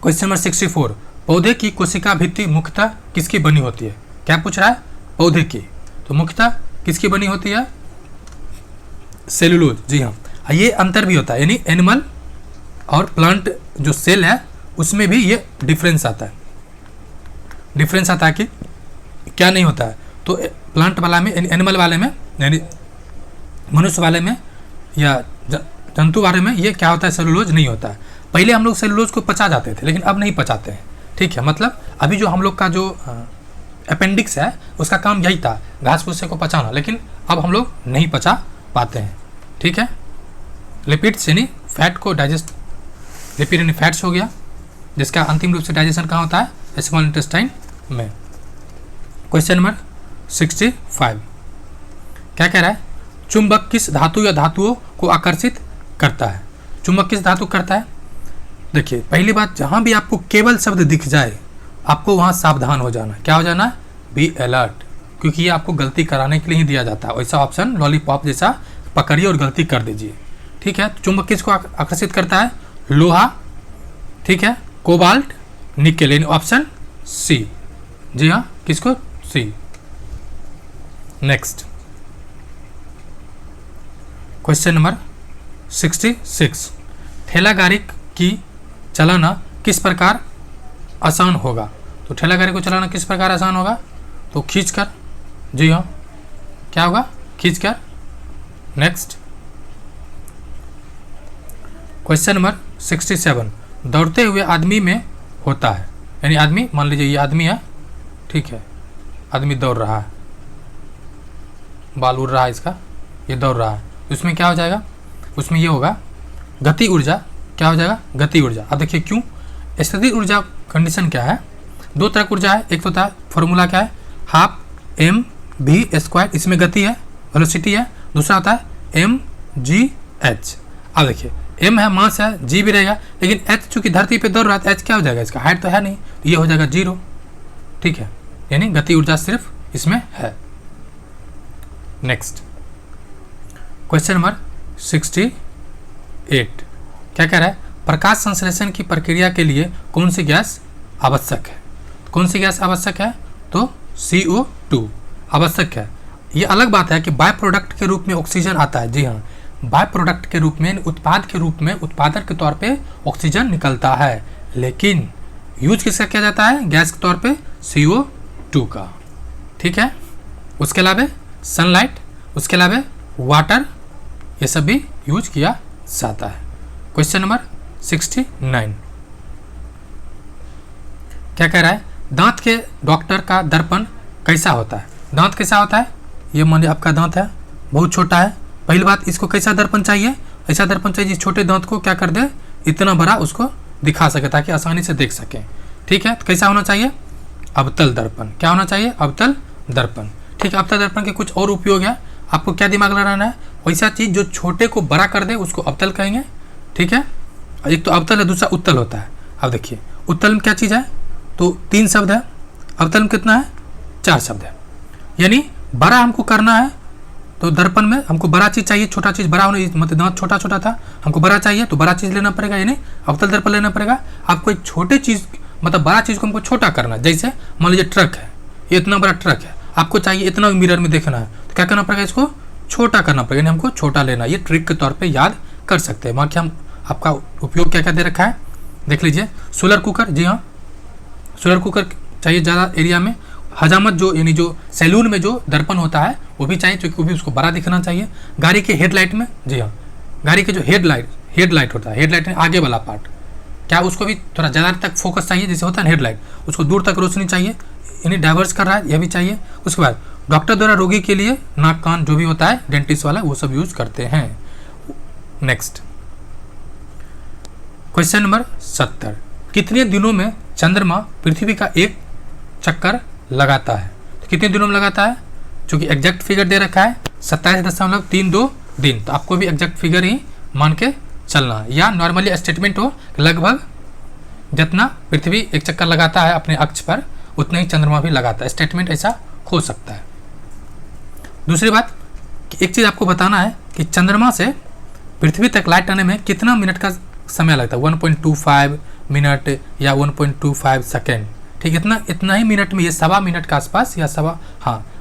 क्वेश्चन नंबर 64, पौधे की कोशिका भित्ति मुख्यतः किसकी बनी होती है? क्या पूछ रहा है? पौधे की, तो मुख्यतः किसकी बनी होती है? सेलुलोज। जी हाँ, ये अंतर भी होता है, यानी एनिमल और प्लांट जो सेल है उसमें भी ये डिफरेंस आता है। कि क्या नहीं होता है? तो प्लांट वाला में, एनिमल वाले में, यानी मनुष्य वाले में या जंतु वाले में ये क्या होता है? सेलुलोज नहीं होता है। पहले हम लोग सेलुलोज को पचा जाते थे, लेकिन अब नहीं पचाते हैं। ठीक है, मतलब अभी जो हम लोग का जो अपेंडिक्स है उसका काम यही था, घास भूसे को पचाना, लेकिन अब हम लोग नहीं पचा पाते हैं। ठीक है, लिपिड्स यानी फैट को डाइजेस्ट, लिपिड यानी फैट्स हो गया, जिसका अंतिम रूप से डाइजेशन कहाँ होता है? स्मॉल इंटेस्टाइन में। क्वेश्चन नंबर 65 क्या कह रहा है? चुंबक किस धातु या धातुओं को आकर्षित करता है? चुंबक किस धातु करता है? देखिए, पहली बात, जहाँ भी आपको केवल शब्द दिख जाए आपको वहाँ सावधान हो जाना। क्या हो जाना? बी अलर्ट, क्योंकि ये आपको गलती कराने के लिए ही दिया जाता है। वैसा ऑप्शन लॉलीपॉप जैसा पकड़िए और गलती कर दीजिए। ठीक है, तो चुंबक किसको आकर्षित करता है? लोहा, ठीक है, कोबाल्ट, निकेल, यानी ऑप्शन सी। जी हाँ, किसको? सी। नेक्स्ट क्वेश्चन नंबर 66, ठेला गाड़ी की चलाना किस प्रकार आसान होगा? तो ठेला गाड़ी को चलाना किस प्रकार आसान होगा? तो खींचकर। जी हाँ, क्या होगा? खींचकर। नेक्स्ट क्वेश्चन नंबर 67, दौड़ते हुए आदमी में होता है, यानी आदमी, मान लीजिए ये आदमी है, ठीक है, आदमी दौड़ रहा है, बाल उड़ रहा है इसका, ये दौड़ रहा है, तो इसमें क्या हो जाएगा? उसमें ये होगा गति ऊर्जा। क्या हो जाएगा? गति ऊर्जा। अब देखिए क्यों, स्थितिज ऊर्जा कंडीशन क्या है? दो तरह की ऊर्जा है, एक तो होता है फॉर्मूला क्या है? हाफ एम वी स्क्वायर, इसमें गति है, वेलोसिटी है। दूसरा होता है एम जी एच। अब देखिए, एम है मास है, जी भी रहेगा, लेकिन एच चूंकि धरती पे दौड़ रहा है, एच क्या हो जाएगा? इसका हाइट तो है नहीं, तो ये हो जाएगा 0। ठीक है, यानी गति ऊर्जा सिर्फ इसमें है। नेक्स्ट क्वेश्चन नंबर 68 क्या कह रहा है? प्रकाश संश्लेषण की प्रक्रिया के लिए कौन सी गैस आवश्यक है? कौन सी गैस आवश्यक है? तो CO2 आवश्यक है। ये अलग बात है कि बाय प्रोडक्ट के रूप में ऑक्सीजन आता है। जी हाँ, बाय प्रोडक्ट के रूप में, उत्पाद के रूप में, उत्पादक के तौर पे ऑक्सीजन निकलता है, लेकिन यूज किसका किया जाता है? गैस के तौर पे CO2 का। ठीक है, उसके अलावा सनलाइट, उसके अलावा वाटर, ये सब भी यूज किया आता है। क्वेश्चन नंबर 69 क्या कह रहा है, दांत के डॉक्टर का दर्पण कैसा होता है। दांत कैसा होता है, ये मान लीजिए आपका दांत है, बहुत छोटा है। पहली बात, इसको कैसा दर्पण चाहिए, ऐसा दर्पण चाहिए जिस छोटे दांत को क्या कर दे, इतना बड़ा उसको दिखा सके ताकि आसानी से देख सकें। ठीक है, तो कैसा होना चाहिए, अवतल दर्पण। क्या होना चाहिए, अवतल दर्पण। ठीक है, अवतल दर्पण के कुछ और उपयोग है, आपको क्या दिमाग लगाना है, वैसा चीज़ जो छोटे को बड़ा कर दे उसको अवतल कहेंगे। ठीक है, एक तो अवतल है, दूसरा उत्तल होता है। अब देखिए उत्तल में क्या चीज़ है, तो 3 शब्द है, अवतल में कितना है, 4 शब्द है। यानी बड़ा हमको करना है तो दर्पण में हमको बड़ा चीज़ चाहिए, छोटा चीज़ बड़ा होने, मतलब दांत छोटा छोटा था, हमको बड़ा चाहिए तो बड़ा चीज़ लेना पड़ेगा, यानी अवतल दर्पण लेना पड़ेगा। आपको एक छोटे चीज़ मतलब बड़ा चीज़ को हमको छोटा करना है। जैसे मान लीजिए ट्रक है, ये इतना बड़ा ट्रक है, आपको चाहिए इतना मिरर में देखना है, तो क्या करना पड़ेगा, इसको छोटा करना पड़ेगा, यानी हमको छोटा लेना। ये ट्रिक के तौर पे याद कर सकते हैं। बाकी हम आपका उपयोग क्या क्या दे रखा है देख लीजिए। सोलर कुकर, जी हाँ, सोलर कुकर चाहिए ज़्यादा एरिया में। हजामत जो यानी जो सैलून में जो दर्पण होता है वो भी चाहिए, क्योंकि वो भी उसको बड़ा दिखना चाहिए। गाड़ी के हेडलाइट में, जी हाँ, गाड़ी के जो हेडलाइट होता है, हेडलाइट में आगे वाला पार्ट, क्या उसको भी थोड़ा ज़्यादा तक फोकस चाहिए, जैसे होता है ना हेडलाइट, उसको दूर तक रोशनी चाहिए, यानी डाइवर्स कर रहा है, यह भी चाहिए। उसके बाद डॉक्टर द्वारा रोगी के लिए नाक कान जो भी होता है डेंटिस्ट वाला, वो सब यूज करते हैं। नेक्स्ट क्वेश्चन नंबर 70 कितने दिनों में चंद्रमा पृथ्वी का एक चक्कर लगाता है। तो कितने दिनों में लगाता है, चूंकि एग्जैक्ट फिगर दे रखा है 27.32 दिन, तो आपको भी एग्जैक्ट फिगर ही मान के चलना है, या नॉर्मली स्टेटमेंट हो लगभग जितना पृथ्वी एक चक्कर लगाता है अपने अक्ष पर उतना ही चंद्रमा भी लगाता है। स्टेटमेंट ऐसा हो सकता है। दूसरी बात कि एक चीज़ आपको बताना है कि चंद्रमा से पृथ्वी तक लाइट आने में कितना मिनट का समय लगता है, 1.25 मिनट या 1.25 सेकेंड। ठीक, इतना ही मिनट में, ये 1.25 मिनट के आसपास या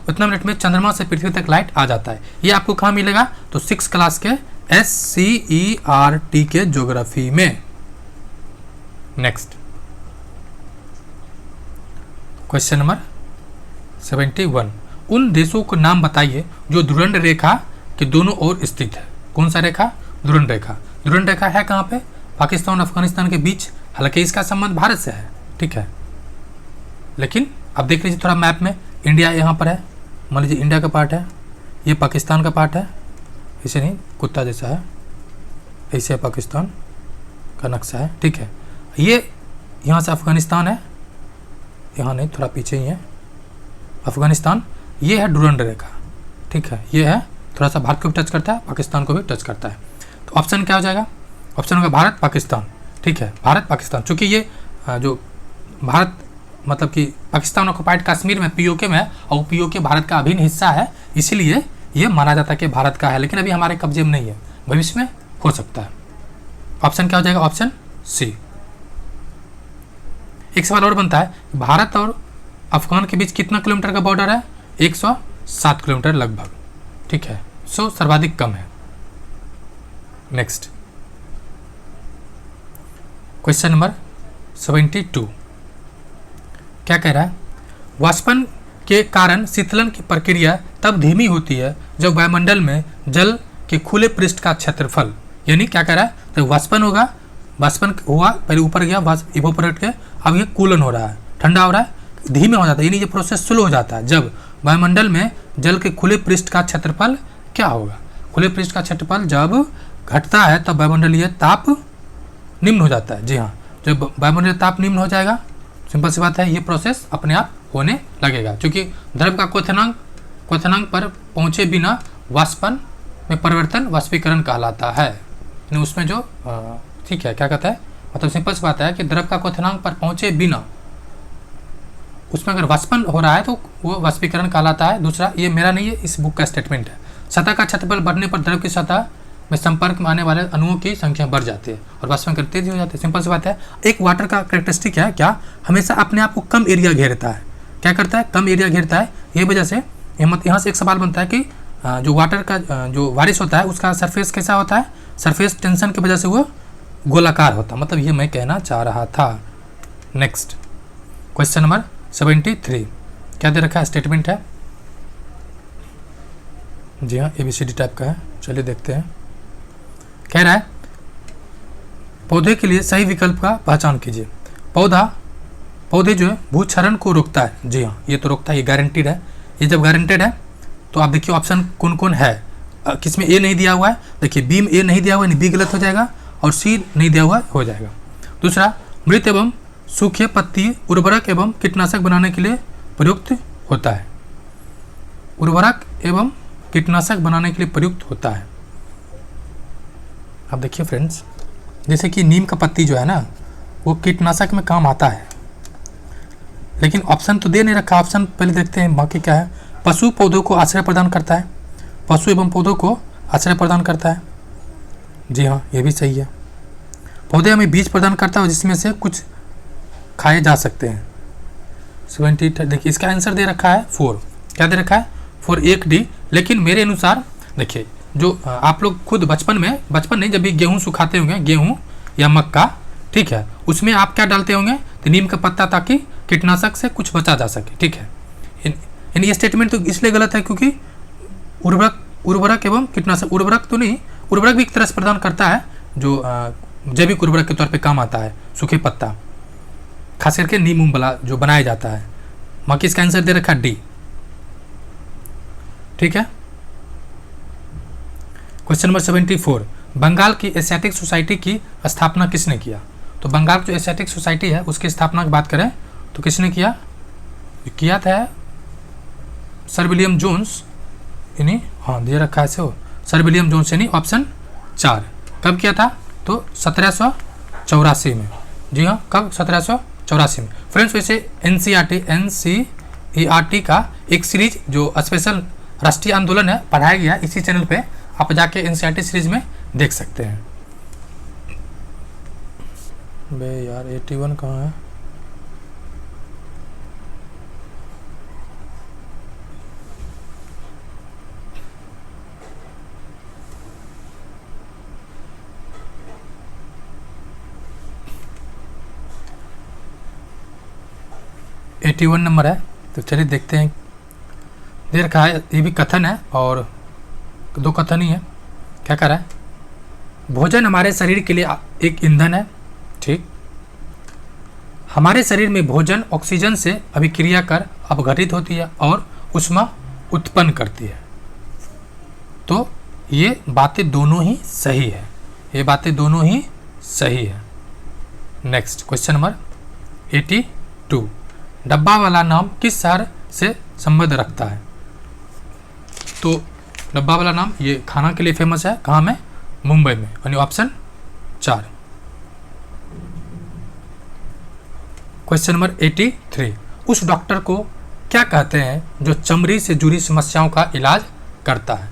उतना मिनट में चंद्रमा से पृथ्वी तक लाइट आ जाता है। ये आपको कहाँ मिलेगा, तो 6 क्लास के SCERT के ज्योग्राफी में। नेक्स्ट क्वेश्चन नंबर 71 उन देशों को नाम बताइए जो ध्रुव रेखा के दोनों ओर स्थित है। कौन सा रेखा, ध्रुव रेखा। ध्रुव रेखा है कहाँ पे, पाकिस्तान और अफगानिस्तान के बीच। हालांकि इसका संबंध भारत से है, ठीक है, लेकिन अब देख लीजिए थोड़ा मैप में, इंडिया यहाँ पर है, मान लीजिए इंडिया का पार्ट है, ये पाकिस्तान का पार्ट है, ऐसे नहीं कुत्ता जैसा है, ऐसे है पाकिस्तान का नक्शा है। ठीक है, ये यहाँ से अफगानिस्तान है, यहाँ नहीं थोड़ा पीछे ही है अफगानिस्तान। ये है ध्रुव रेखा, ठीक है, ये है थोड़ा सा भारत को भी टच करता है, पाकिस्तान को भी टच करता है। तो ऑप्शन क्या हो जाएगा, ऑप्शन होगा भारत पाकिस्तान। ठीक है, भारत पाकिस्तान, चूँकि ये जो भारत मतलब कि पाकिस्तान ऑक्युपाइड कश्मीर में POK में है और POK भारत का अभिन्न हिस्सा है, इसीलिए ये माना जाता है कि भारत का है, लेकिन अभी हमारे कब्जे में नहीं है, भविष्य में हो सकता है। ऑप्शन क्या हो जाएगा, ऑप्शन सी। एक सवाल और बनता है, भारत और अफगान के बीच कितना किलोमीटर का बॉर्डर है, 107 किलोमीटर लगभग। ठीक है, सो सर्वाधिक कम है। नेक्स्ट क्वेश्चन नंबर 72 क्या कह रहा है, वाष्पन के कारण शीतलन की प्रक्रिया तब धीमी होती है जब वायुमंडल में जल के खुले पृष्ठ का क्षेत्रफल, यानी क्या कह रहा है, तो वाष्पन होगा, वाष्पन हुआ पहले ऊपर गया इवोपोरेट के, अब ये कूलन हो रहा है, ठंडा हो रहा है, धीमे हो जाता है, यानी ये प्रोसेस स्लो हो जाता है जब वायुमंडल में जल के खुले पृष्ठ का क्षेत्रफल क्या होगा, खुले पृष्ठ का क्षेत्रफल जब घटता है तब वायुमंडलीय ताप निम्न हो जाता है। जी हाँ, जब वायुमंडलीय ताप निम्न हो जाएगा, सिंपल सी बात है, ये प्रोसेस अपने आप होने लगेगा, क्योंकि द्रव का क्वथनांक पर पहुंचे बिना वाष्पन में परिवर्तन वाष्पीकरण कहलाता है। उसमें जो ठीक है क्या कहता है, मतलब सिंपल सी बात है कि द्रव का क्वथनांक पर पहुंचे बिना उसमें अगर वाष्पन हो रहा है तो वो वाष्पीकरण कहलाता है। दूसरा, ये मेरा नहीं है, इस बुक का स्टेटमेंट है, सतह का क्षेत्रफल बढ़ने पर द्रव की सतह में संपर्क में आने वाले अणुओं की संख्या बढ़ जाती है और वाष्पन तेज हो जाते हैं। सिंपल सी बात है। एक वाटर का कैरेक्टरिस्टिक है क्या, हमेशा अपने आप को कम एरिया घेरता है। क्या करता है, कम एरिया घेरता है। ये वजह से यहाँ से एक सवाल बनता है कि जो वाटर का जो बारिश होता है उसका सरफेस कैसा होता है, सरफेस टेंशन की वजह से वो गोलाकार होता है, मतलब ये मैं कहना चाह रहा था। नेक्स्ट क्वेश्चन नंबर 73 क्या दे रखा है, स्टेटमेंट है, जी हाँ ABCD टाइप का है, चलिए देखते हैं। कह रहा है पौधे के लिए सही विकल्प का पहचान कीजिए। पौधे जो है भूक्षरण को रोकता है। जी हाँ, ये तो रोकता है, ये गारंटीड है। ये जब गारंटेड है तो आप देखिए ऑप्शन कौन कौन है। किसमें ए नहीं दिया हुआ है, देखिए बी में ए नहीं दिया हुआ है, बी गलत हो जाएगा, और सी नहीं दिया हुआ हो जाएगा। दूसरा, मृत एवं सूखे पत्ती उर्वरक एवं कीटनाशक बनाने के लिए प्रयुक्त होता है। उर्वरक एवं कीटनाशक बनाने के लिए प्रयुक्त होता है। अब देखिए फ्रेंड्स, जैसे कि नीम का पत्ती जो है ना, वो कीटनाशक में काम आता है, लेकिन ऑप्शन तो दे नहीं रखा। ऑप्शन पहले देखते हैं बाकी क्या है। पशु पौधों को आश्रय प्रदान करता है, पशु एवं पौधों को आश्रय प्रदान करता है। जी हाँ, ये भी सही है। पौधे हमें बीज प्रदान करता है जिसमें से कुछ खाए जा सकते हैं। 70, देखिए इसका आंसर दे रखा है 4। क्या दे रखा है? 4, 1 डी। लेकिन मेरे अनुसार देखिए, जो आप लोग खुद बचपन नहीं, जब भी गेहूँ सुखाते होंगे, गेहूँ या मक्का, ठीक है, उसमें आप क्या डालते होंगे? तो नीम का पत्ता, ताकि कीटनाशक से कुछ बचा जा सके। ठीक है, इन ये स्टेटमेंट तो इसलिए गलत है क्योंकि उर्वरक एवं कीटनाशक, उर्वरक भी एक तरह से प्रदान करता है, जो जैविक उर्वरक के तौर पे काम आता है, सूखे पत्ता, खास करके नीम वाला जो बनाया जाता है। बाकी इसका आंसर दे रखा डी। ठीक है, क्वेश्चन नंबर 74, बंगाल की एशियाटिक सोसाइटी की स्थापना किसने किया? तो बंगाल की जो एशियाटिक सोसाइटी है उसकी स्थापना की बात करें तो किसने किया था? सर विलियम जोन्स, यानी हाँ दे रखा है सो, सर विलियम जोन्स, यानी ऑप्शन 4। कब किया था? तो 1784 में। जी हाँ, कब? 1784 में। फ्रेंड्स, वैसे NCERT का एक सीरीज जो स्पेशल राष्ट्रीय आंदोलन है पढ़ाया गया इसी चैनल पे, आप जाके NCERT सीरीज में देख सकते हैं। बे यार 81 कहाँ है? वन नंबर है, तो चलिए देखते हैं। दे रखा है, ये भी कथन है और 2 कथन ही है। क्या कर रहा है? भोजन हमारे शरीर के लिए एक ईंधन है। ठीक, हमारे शरीर में भोजन ऑक्सीजन से अभिक्रिया कर अपघटित होती है और ऊष्मा उत्पन्न करती है। तो ये बातें दोनों ही सही है, ये बातें दोनों ही सही है। नेक्स्ट क्वेश्चन नंबर 82, डब्बा वाला नाम किस शहर से संबंध रखता है? तो डब्बा वाला नाम ये खाना के लिए फेमस है, कहाँ में? मुंबई में, यानी ऑप्शन 4। क्वेश्चन नंबर 83, उस डॉक्टर को क्या कहते हैं जो चमड़ी से जुड़ी समस्याओं का इलाज करता है?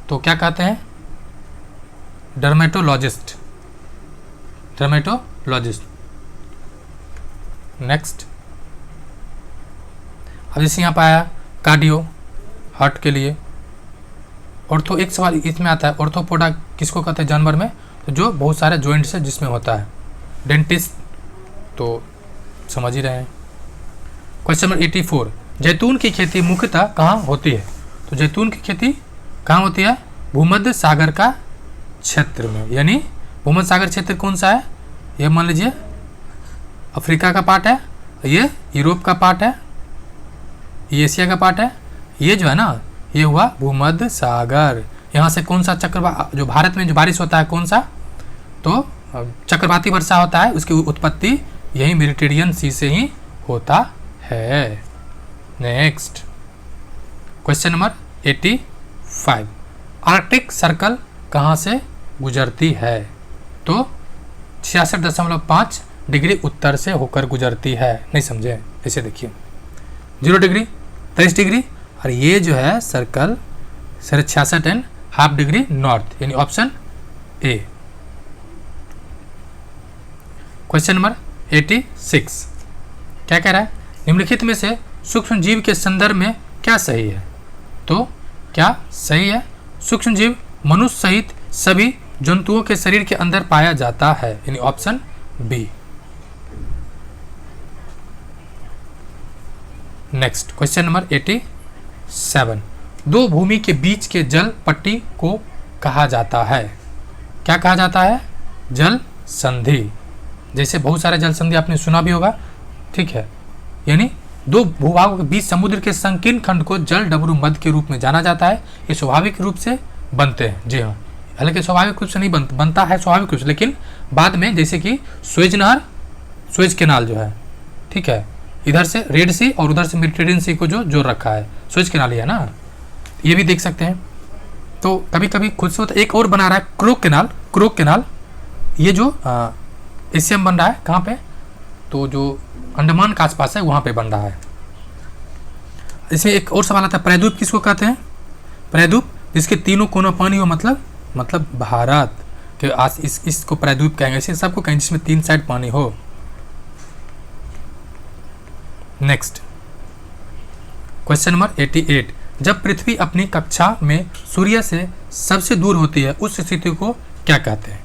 तो क्या कहते हैं? डर्मेटोलॉजिस्ट। नेक्स्ट, अब जैसे यहाँ पाया कार्डियो, हार्ट के लिए। ऑर्थो, एक सवाल इसमें आता है, ऑर्थोपोडा किसको कहते हैं जानवर में? तो जो बहुत सारे जॉइंट्स है जिसमें होता है। डेंटिस्ट, तो समझ ही रहे हैं। क्वेश्चन नंबर 84, जैतून की खेती मुख्यतः कहाँ होती है? तो जैतून की खेती कहाँ होती है? भूमध्य सागर का क्षेत्र में। यानी भूमध्य सागर क्षेत्र कौन सा है? ये मान लीजिए अफ्रीका का पार्ट है, ये यूरोप का पार्ट है, ये एशिया का पार्ट है, ये जो है ना, ये हुआ भूमध्य सागर। यहाँ से कौन सा जो भारत में जो बारिश होता है कौन सा? तो चक्रवाती वर्षा होता है, उसकी उत्पत्ति यही मेडिटेरियन सी से ही होता है। Next question number 85, Arctic circle कहाँ से गुजरती है? तो 66.5 डिग्री उत्तर से होकर गुजरती है। नहीं समझे? इसे देखिए, 0 डिग्री, 23 डिग्री, और ये जो है सर्कल 66.5 डिग्री नॉर्थ, यानी ऑप्शन ए। क्वेश्चन नंबर 86, क्या कह रहा है? निम्नलिखित में से सूक्ष्म जीव के संदर्भ में क्या सही है? तो क्या सही है? सूक्ष्म जीव मनुष्य सहित सभी जंतुओं के शरीर के अंदर पाया जाता है, यानी option B. Next question number 87, दो भूमि के बीच के जल पट्टी को कहा जाता है? क्या कहा जाता है? जल संधि। जैसे बहुत सारे जल संधि आपने सुना भी होगा, ठीक है, यानी दो भूभागों के बीच समुद्र के संकीर्ण खंड को जल डमरू मध्य के रूप में जाना जाता है। ये स्वाभाविक रूप से बनते हैं, जी हाँ, हालांकि स्वाभाविक रूप से नहीं बनता है स्वाभाविक रूप से, लेकिन बाद में जैसे कि स्वेज नहर, स्वेज कैनाल जो है, ठीक है, इधर से रेड सी और उधर से मेडिटेरियन सी को जो जोड़ रखा है, स्वेज कैनाल ही है ना, ये भी देख सकते हैं। तो कभी कभी खुद से होता है। एक और बना रहा है क्रोक कैनाल, क्रोक कैनाल, ये जो एशिया में बन रहा है, कहाँ पे, तो जो अंडमान के आसपास है वहाँ पे बन रहा है। इसमें एक और सवाल आता है, प्रायद्वीप किसको कहते हैं? प्रायद्वीप जिसके तीनों कोनों पानी हो, मतलब भारत के आस इसको प्रायद्वीप कहेंगे, इसे सबको कहेंगे जिसमें 3 साइड पानी हो। नेक्स्ट क्वेश्चन नंबर 88, जब पृथ्वी अपनी कक्षा में सूर्य से सबसे दूर होती है उस स्थिति को क्या कहते हैं?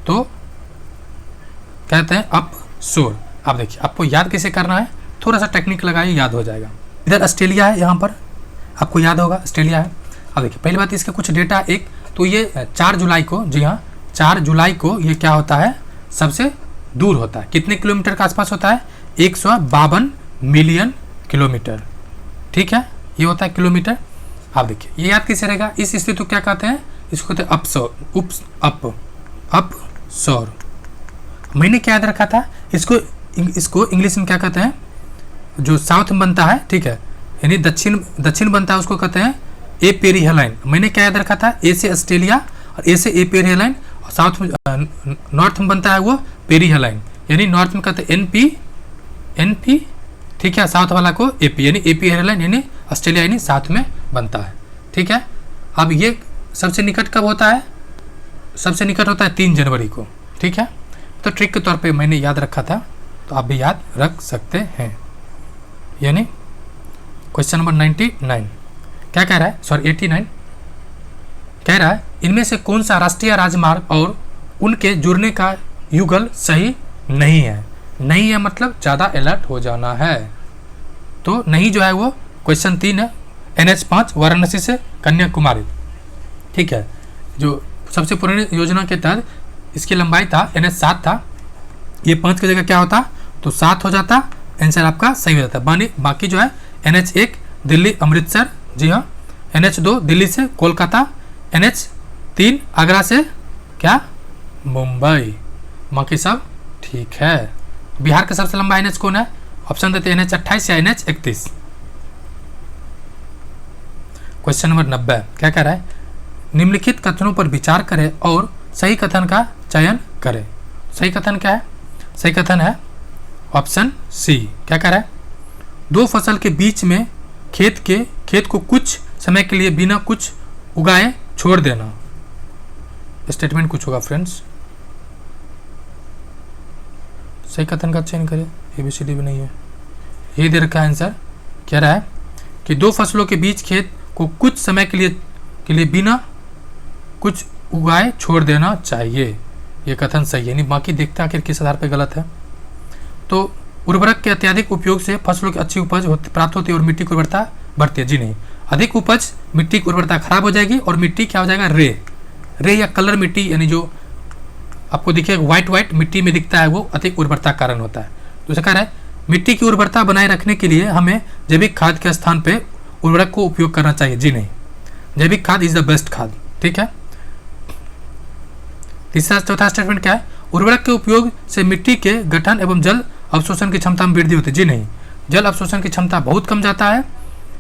तो कहते हैं अप सोर। आप देखिए, आपको याद कैसे करना है, थोड़ा सा टेक्निक लगाइए, याद हो जाएगा। इधर ऑस्ट्रेलिया है, यहाँ पर आपको याद होगा ऑस्ट्रेलिया है। अब देखिए, पहली बात इसके कुछ डेटा, एक तो ये 4 जुलाई को, जी हाँ 4 जुलाई को ये क्या होता है, सबसे दूर होता है। कितने किलोमीटर के आसपास होता है? 152 मिलियन किलोमीटर, ठीक है, ये होता है किलोमीटर। आप देखिए, ये याद कैसे रहेगा, इस स्थिति को क्या कहते हैं? इसको कहते हैं अपसौर, अप सौर। मैंने क्या याद रखा था, इसको इंग्लिश में क्या कहते हैं, जो साउथ में बनता है, ठीक है, यानी दक्षिण बनता है, उसको कहते हैं ए पेरिहेलाइन। मैंने क्या याद रखा था, ए से ऑस्ट्रेलिया और ए से ए पेरिहेलाइन, और साउथ में नॉर्थ में बनता है वो पेरिहेलाइन, यानी नॉर्थ में कहते हैं एनपी, ठीक है, साउथ वाला को एपी, यानी ए पेरिहेलाइन, यानी ऑस्ट्रेलिया यानी साउथ में बनता है, ठीक है। अब ये सबसे निकट कब होता है? सबसे निकट होता है 3 जनवरी को, ठीक है। तो ट्रिक के तौर पे मैंने याद रखा था, तो आप भी याद रख सकते हैं। यानी क्वेश्चन नंबर 99 क्या कह रहा है, सॉरी 89 कह रहा है, इनमें से कौन सा राष्ट्रीय राजमार्ग और उनके जुड़ने का युगल सही नहीं है? नहीं है मतलब ज़्यादा अलर्ट हो जाना है। तो नहीं जो है वो क्वेश्चन 3 है, NH5 वाराणसी से कन्याकुमारी, ठीक है, जो सबसे पुरानी योजना के तहत इसकी लंबाई था NH7 था, ये 5 की जगह क्या होता तो 7 हो जाता, आंसर आपका सही हो जाता। बाकी जो है NH1 दिल्ली अमृतसर, जी हाँ, NH2 दिल्ली से कोलकाता, NH3 आगरा से क्या मुंबई, बाकी सब ठीक है। बिहार का सबसे लंबा NH कौन है? ऑप्शन देते हैं NH28 या NH31। क्वेश्चन नंबर 90 क्या कह रहा है, निम्नलिखित कथनों पर विचार करें और सही कथन का चयन करें। सही कथन क्या है? सही कथन है ऑप्शन सी। क्या कह रहा है, 2 फसल के बीच में खेत को कुछ समय के लिए बिना कुछ उगाए छोड़ देना। स्टेटमेंट कुछ होगा फ्रेंड्स, सही कथन का चयन करें, ABCD भी नहीं है, ये दे रखा है आंसर। कह रहा है कि 2 फसलों के बीच खेत को कुछ समय के लिए बिना कुछ उगाए छोड़ देना चाहिए, ये कथन सही है। नहीं, बाकी देखते हैं आखिर किस आधार पर गलत है। तो उर्वरक के अत्यधिक उपयोग से फसलों की अच्छी उपज प्राप्त होती है और मिट्टी की उर्वरता बढ़ती है। जी नहीं, अधिक उपज मिट्टी की उर्वरता खराब हो जाएगी और मिट्टी क्या हो जाएगा, रे या कलर मिट्टी, यानी जो आपको दिखेगा व्हाइट मिट्टी में दिखता है वो अधिक उर्वरता कारण होता है। तो इसे कह रहा है मिट्टी की उर्वरता बनाए रखने के लिए हमें जैविक खाद के स्थान पे उर्वरक को उपयोग करना चाहिए। जी नहीं, जैविक खाद इज द बेस्ट खाद, ठीक है। चौथा स्टेटमेंट क्या है, उर्वरक के उपयोग से मिट्टी के गठन एवं जल अवशोषण की क्षमता में वृद्धि होती है। जी नहीं, जल अवशोषण की क्षमता बहुत कम जाता है,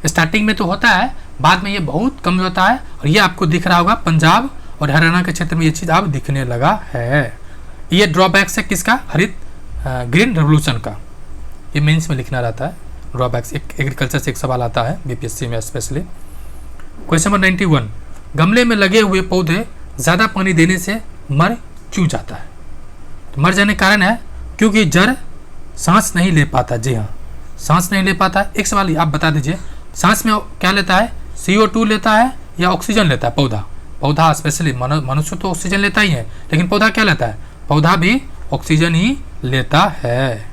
स्टार्टिंग में तो होता है, बाद में ये बहुत कम होता है। और ये आपको दिख रहा होगा पंजाब और हरियाणा के क्षेत्र में ये चीज़ अब दिखने लगा है। ये ड्रॉबैक्स है किसका, हरित ग्रीन रेवोल्यूशन का। ये मेंस में लिखना रहता है ड्रॉबैक्स, एक एग्रीकल्चर से एक सवाल आता है BPSC में स्पेशली। क्वेश्चन नंबर 91, गमले में लगे हुए पौधे ज़्यादा पानी देने से मर क्यों जाता है? तो मर जाने का कारण है क्योंकि जड़ सांस नहीं ले पाता। जी हाँ, सांस नहीं ले पाता। एक सवाल आप बता दीजिए, सांस में क्या लेता है, CO2 लेता है या ऑक्सीजन लेता है? पौधा स्पेशली, मनुष्य तो ऑक्सीजन लेता ही है, लेकिन पौधा क्या लेता है? पौधा भी ऑक्सीजन ही लेता है,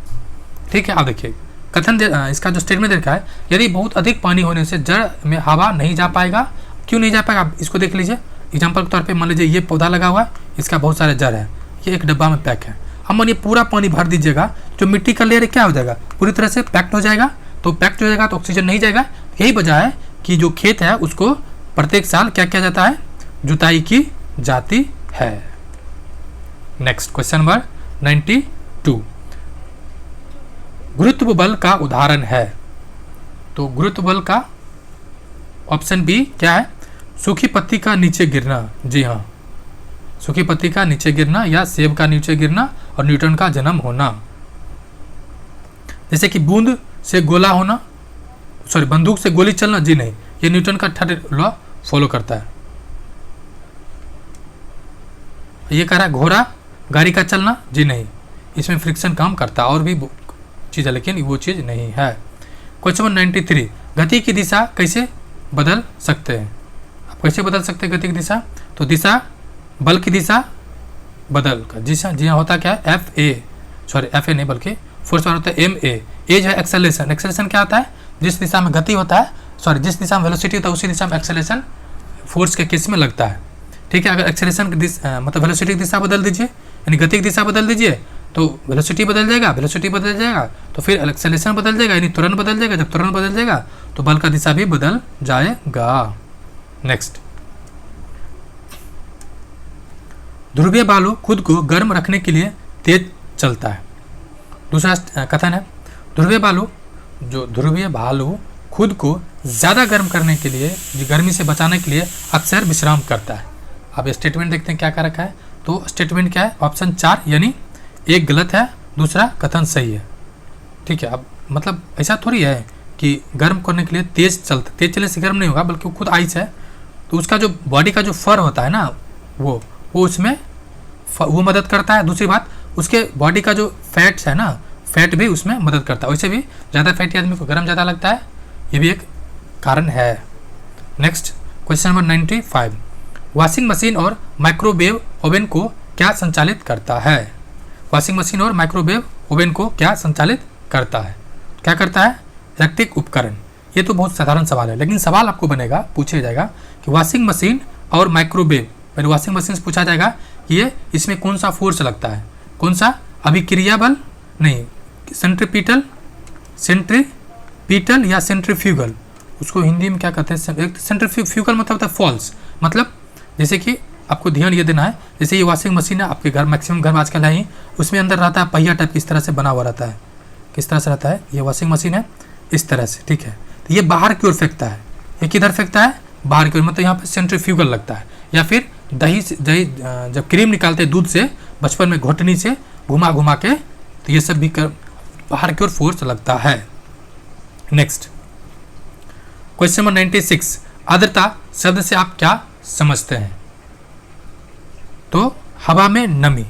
ठीक है। आप देखिए कथन इसका जो स्टेटमेंट देखा है, यदि बहुत अधिक पानी होने से जड़ में हवा नहीं जा पाएगा। क्यों नहीं जा पाएगा, आप इसको देख लीजिए। एग्जाम्पल के तौर पे मान लीजिए ये पौधा लगा हुआ है, इसका बहुत सारे जड़ है, ये एक डब्बा में पैक है। अब मानिए पूरा पानी भर दीजिएगा, जो मिट्टी का लेयर क्या हो जाएगा, पूरी तरह से पैक्ड हो जाएगा। तो पैक्ड हो जाएगा तो ऑक्सीजन नहीं जाएगा। यही वजह है कि जो खेत है उसको प्रत्येक साल क्या किया जाता है, जुताई की जाती है। नेक्स्ट क्वेश्चन नंबर 92, गुरुत्व बल का उदाहरण है। तो गुरुत्व बल का ऑप्शन बी क्या है, सूखी पत्ती का नीचे गिरना। जी हाँ, सूखी पत्ती का नीचे गिरना या सेब का नीचे गिरना और न्यूटन का जन्म होना। जैसे कि बूंद से गोला होना, सॉरी बंदूक से गोली चलना, जी नहीं, ये न्यूटन का थर्ड लॉ फॉलो करता है। ये कह रहा है घोड़ा गाड़ी का चलना, जी नहीं, इसमें फ्रिक्शन काम करता है और भी चीज़ है, लेकिन वो चीज़ नहीं है। क्वेश्चन नंबर 93, गति की दिशा कैसे बदल सकते हैं। आप कैसे बदल सकते हैं गति की दिशा, तो दिशा बल की दिशा बदल कर, जी हाँ होता क्या है, एफ ए नहीं बल्कि फोर्स होता है एम ए जो है एक्सेलरेशन। एक्सेलरेशन क्या होता है, जिस दिशा में गति होता है, सॉरी जिस दिशा में वेलोसिटी होता है उसी दिशा में एक्सेलरेशन फोर्स के केस में लगता है। ठीक है, अगर एक्सेलरेशन की मतलब वेलोसिटी की दिशा बदल दीजिए, यानी गति की दिशा बदल दीजिए तो वेलोसिटी बदल जाएगा, तो फिर एक्सेलरेशन बदल जाएगा, यानी त्वरण बदल जाएगा। जब त्वरण बदल जाएगा तो बल का दिशा भी बदल जाएगा। नेक्स्ट, ध्रुवीय भालू खुद को गर्म रखने के लिए तेज चलता है। दूसरा कथन है, ध्रुवीय भालू खुद को ज़्यादा गर्म करने के लिए, गर्मी से बचाने के लिए अक्सर विश्राम करता है। अब स्टेटमेंट देखते हैं क्या क्या रखा है। तो स्टेटमेंट क्या है, ऑप्शन 4 यानी एक गलत है, दूसरा कथन सही है। ठीक है, अब मतलब ऐसा थोड़ी है कि गर्म करने के लिए तेज चलने से गर्म नहीं होगा, बल्कि वो खुद आइस है, तो उसका जो बॉडी का जो फर होता है ना, वो उसमें वो मदद करता है। दूसरी बात, उसके बॉडी का जो फैट्स है ना, फैट भी उसमें मदद करता है। वैसे भी ज़्यादा फैटी आदमी को गर्म ज़्यादा लगता है, ये भी एक कारण है। Next question number 95, washing machine और माइक्रोवेव ओवन को क्या संचालित करता है। वॉशिंग मशीन और माइक्रोवेव ओवन को क्या संचालित करता है, क्या करता है, इलेक्ट्रिक उपकरण। ये तो बहुत साधारण सवाल है, लेकिन सवाल आपको बनेगा, पूछा जाएगा कि वॉशिंग मशीन और माइक्रोवेव, पहले वॉशिंग मशीन से पूछा जाएगा कि ये इसमें कौन सा फोर्स लगता है, कौन सा अभिक्रिया बल, नहीं सेंट्रीपिटल या सेंट्रीफ्यूगल, उसको हिंदी में क्या कहते हैं, सेंट्रीफ्यूगल मतलब होता है फॉल्स। मतलब जैसे कि आपको ध्यान ये देना है, जैसे ये वॉशिंग मशीन है आपके घर, मैक्सिमम घर में आजकल है ही, उसमें अंदर रहता है पहिया टाइप, किस तरह से बना हुआ रहता है, किस तरह से रहता है, ये वॉशिंग मशीन है इस तरह से। ठीक है, तो ये बाहर की ओर फेंकता है, ये किधर फेंकता है, बाहर की ओर, मतलब यहाँ पर सेंट्रीफ्यूगल लगता है। या फिर दही जब क्रीम निकालते हैं दूध से, बचपन में घोटनी से घुमा घुमा के, तो ये सब भी बाहर की ओर फोर्स लगता है। नेक्स्ट क्वेश्चन नंबर 96, आर्द्रता शब्द से आप क्या समझते हैं। तो हवा में नमी,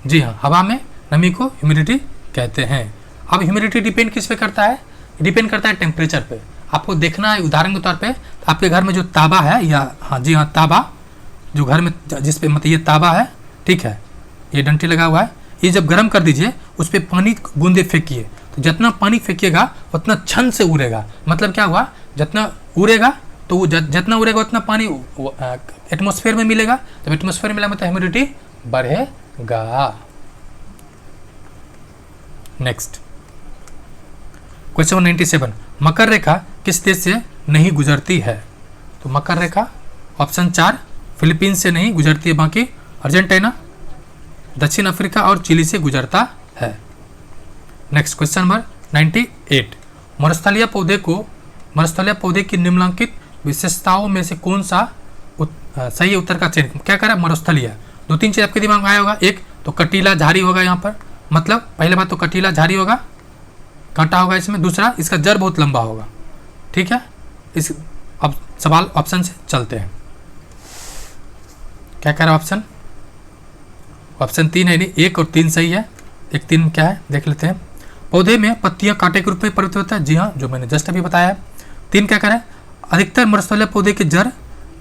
जी हाँ, हवा में नमी को ह्यूमिडिटी कहते हैं। अब ह्यूमिडिटी डिपेंड किस पे करता है, डिपेंड करता है टेम्परेचर पे। आपको देखना है उदाहरण के तौर पे, आपके घर में जो ताबा है, या हाँ जी हाँ ताबा, जो घर में जिस पे मतलब ये ताबा है, ठीक है, ये डंटी लगा हुआ है, ये जब गर्म कर दीजिए उस पर पानी बूंदे फेंकिए, तो जितना पानी फेंकिएगा उतना छन से उड़ेगा। मतलब क्या हुआ, जितना उड़ेगा तो वो जितना उड़ेगा उतना पानी एटमॉस्फेयर में मिलेगा। जब एटमॉस्फेयर में मिला मतलब ह्यूमिडिटी बढ़ेगा। नेक्स्ट क्वेश्चन 97, मकर रेखा किस देश से नहीं गुजरती है। तो मकर रेखा ऑप्शन 4 फिलीपींस से नहीं गुजरती है, बाकी अर्जेंटीना, दक्षिण अफ्रीका और चिली से गुजरता है। नेक्स्ट क्वेश्चन नंबर 98, मरुस्थलीय पौधे की निम्नलिखित विशेषताओं में से कौन सा सही उत्तर का चयन, क्या करा, मरुस्थलीय। 2-3 चीज आपके दिमाग में आया होगा, एक तो कटीला झाड़ी होगा यहाँ पर, मतलब पहले बात तो कटीला झाड़ी होगा, कांटा होगा इसमें। दूसरा, इसका जड़ बहुत लंबा होगा। ठीक है, इस अब सवाल ऑप्शन से चलते हैं। क्या कह रहा है ऑप्शन 3 है, नहीं 1 और 3 सही है। 1 3 क्या है देख लेते हैं। पौधे में पत्तियां कांटे के रूप में परिवर्तित होता है, जी हाँ, जो मैंने जस्ट अभी बताया है। 3 क्या कह रहा है, अधिकतर मरुस्थलीय पौधे के जड़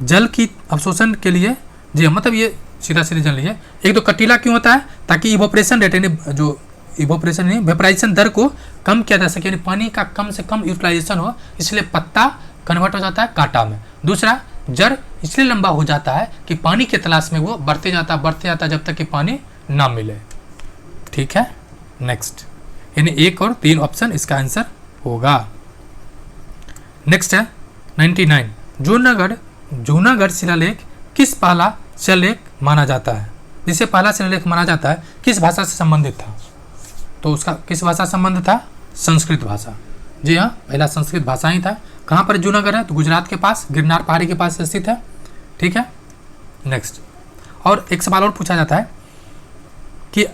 जल की अवशोषण के लिए, जी हाँ, मतलब ये सीधा जल है। एक तो कटीला क्यों होता है, ताकि इवोपरेशन रेट, यानी जो इवोपरेशन यानी वेपराइजेशन दर को कम किया जा सके, यानी पानी का कम से कम यूटिलाइजेशन हो, इसलिए पत्ता कन्वर्ट हो जाता है कांटा में। दूसरा, जड़ इसलिए लंबा हो जाता है कि पानी के तलाश में वो बढ़ते जाता जब तक कि पानी ना मिले। ठीक है, नेक्स्ट, यानी 1 और 3 ऑप्शन इसका आंसर होगा। नेक्स्ट है 99, जूनागढ़ शिलालेख किस पहला शिलालेख माना जाता है? जिसे पहला शिलालेख माना जाता है किस भाषा से संबंधित था? तो उसका किस भाषा से संबंध था? संस्कृत भाषा। जी हाँ, पहला संस्कृत भाषा ही था। कहाँ पर जूनागढ़ है? तो गुजरात के पास, गिरनार पहाड़ी के पास स्थित है। ठीक है, नेक्स्ट, और एक सवाल और पूछा जाता है कि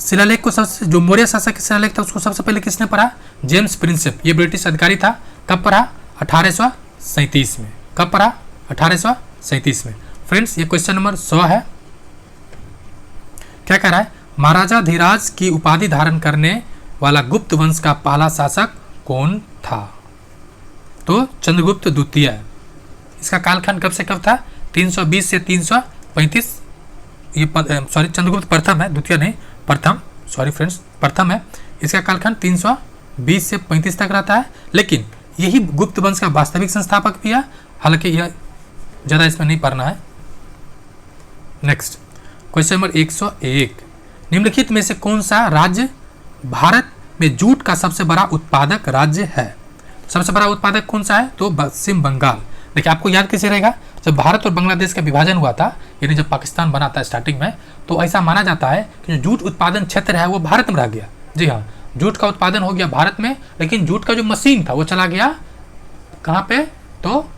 शिलालेख को सबसे, जो मौर्य शासक का शिलालेख था उसको सबसे पहले किसने पढ़ा? जेम्स प्रिंसेप, ये ब्रिटिश अधिकारी था। कब पढ़ा? 1837 में। कब पढ़ा? 1837 में। फ्रेंड्स, ये क्वेश्चन नंबर 100 है। क्या कह रहा है? महाराजा धीराज की उपाधि धारण करने वाला गुप्त वंश का पहला शासक कौन था? तो चंद्रगुप्त द्वितीय। इसका कालखंड कब से कब था? 320 से 335। ये चंद्रगुप्त प्रथम है, द्वितीय नहीं, प्रथम, सॉरी फ्रेंड्स, प्रथम है। इसका कालखंड 320 से 35 तक रहता है, लेकिन यही गुप्त वंश का वास्तविक संस्थापक भी है। हालांकि यह ज़्यादा इसमें नहीं पढ़ना है। नेक्स्ट, क्वेश्चन नंबर 101, निम्नलिखित में से कौन सा राज्य भारत में जूट का सबसे बड़ा उत्पादक राज्य है? सबसे बड़ा उत्पादक कौन सा है? तो पश्चिम बंगाल। देखिए, आपको याद कैसे रहेगा? जब भारत और बांग्लादेश का विभाजन हुआ था, यानी जब पाकिस्तान बना था स्टार्टिंग में, तो ऐसा माना जाता है कि जो जूट उत्पादन क्षेत्र है वो भारत में रह गया। जी हाँ, जूट का उत्पादन हो गया भारत में, लेकिन जूट का जो मशीन था वो चला गया कहाँ पे? तो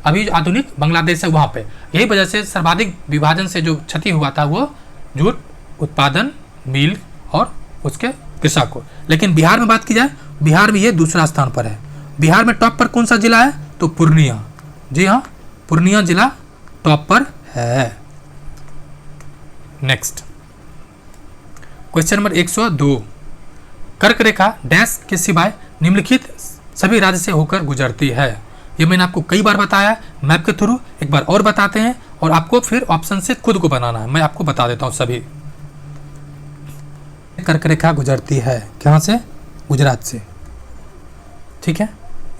अभी आधुनिक बांग्लादेश है, वहाँ पे। यही वजह से सर्वाधिक विभाजन से जो क्षति हुआ था वो जूट उत्पादन मिल और उसके कृषक को। लेकिन बिहार में बात की जाए, बिहार में ये दूसरा स्थान पर है। बिहार में टॉप पर कौन सा जिला है? तो पूर्णिया। जी हाँ, पूर्णिया जिला टॉप पर है। नेक्स्ट, क्वेश्चन नंबर 102, कर्क रेखा डैश के सिवाय निम्नलिखित सभी राज्य से होकर गुजरती है। ये मैंने आपको कई बार बताया, मैप के थ्रू एक बार और बताते हैं, और आपको फिर ऑप्शन से खुद को बनाना है। मैं आपको बता देता हूँ सभी। कर्क रेखा गुजरती है कहाँ से? गुजरात से। ठीक है,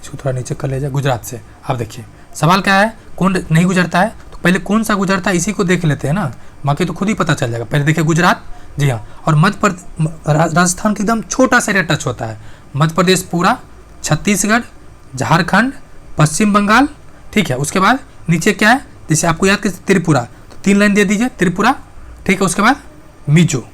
इसको थोड़ा नीचे कर ले जाए, गुजरात से। अब देखिए सवाल क्या है, कौन नहीं गुजरता है? तो पहले कौन सा गुजरता है इसी को देख लेते हैं ना, बाकी तो खुद ही पता चल जाएगा। पहले देखिए गुजरात, जी हाँ, और मध्य प्रदेश, राजस्थान के एकदम छोटा सा एरिया टच होता है। मध्य प्रदेश पूरा, छत्तीसगढ़, झारखंड, पश्चिम बंगाल। ठीक है, उसके बाद नीचे क्या है, जैसे आपको याद कर त्रिपुरा, तो 3 लाइन दे दीजिए, त्रिपुरा। ठीक है, उसके बाद मिजो,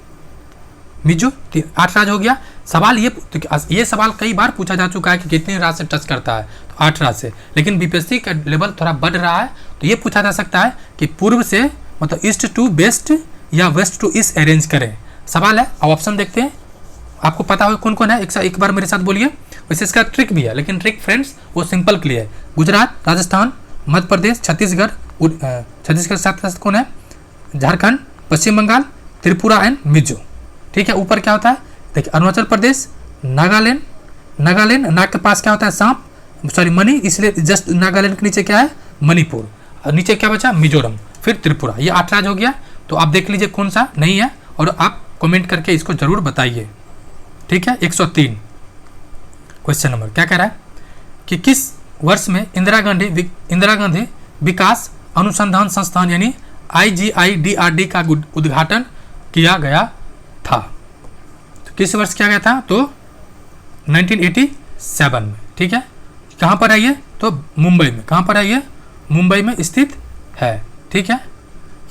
8 राज्य हो गया। सवाल ये सवाल कई बार पूछा जा चुका है कि कितने राज्य से टच करता है, तो 8 राज्य से। लेकिन बीपीएससी का लेवल थोड़ा बढ़ रहा है, तो ये पूछा जा सकता है कि पूर्व से मतलब ईस्ट टू वेस्ट या वेस्ट टू ईस्ट अरेंज करें। सवाल है, अब ऑप्शन देखते हैं, आपको पता हो कौन कौन है, एक बार मेरे साथ बोलिए। वैसे इसका ट्रिक भी है, लेकिन ट्रिक फ्रेंड्स वो सिंपल के लिए है। गुजरात, राजस्थान, मध्य प्रदेश, छत्तीसगढ़ के साथ कौन है? झारखंड, पश्चिम बंगाल, त्रिपुरा एंड मिजो। ठीक है, ऊपर क्या होता है? देखिए अरुणाचल प्रदेश, नागालैंड, नाग के पास क्या होता है? सांप, सॉरी मणि, इसलिए जस्ट नागालैंड के नीचे क्या है? मणिपुर। और नीचे क्या बचा? मिजोरम, फिर त्रिपुरा। ये 8 राज्य हो गया। तो आप देख लीजिए कौन सा नहीं है, और आप कमेंट करके इसको जरूर बताइए। ठीक है, 103 क्वेश्चन नंबर क्या कह रहा है कि किस वर्ष में इंदिरा गांधी विकास अनुसंधान संस्थान यानी IGIDRD का उद्घाटन किया गया था? तो किस वर्ष किया गया था? तो 1987 में। ठीक है, कहाँ पर है ये? तो मुंबई में। कहाँ पर है ये? मुंबई में स्थित है। ठीक है,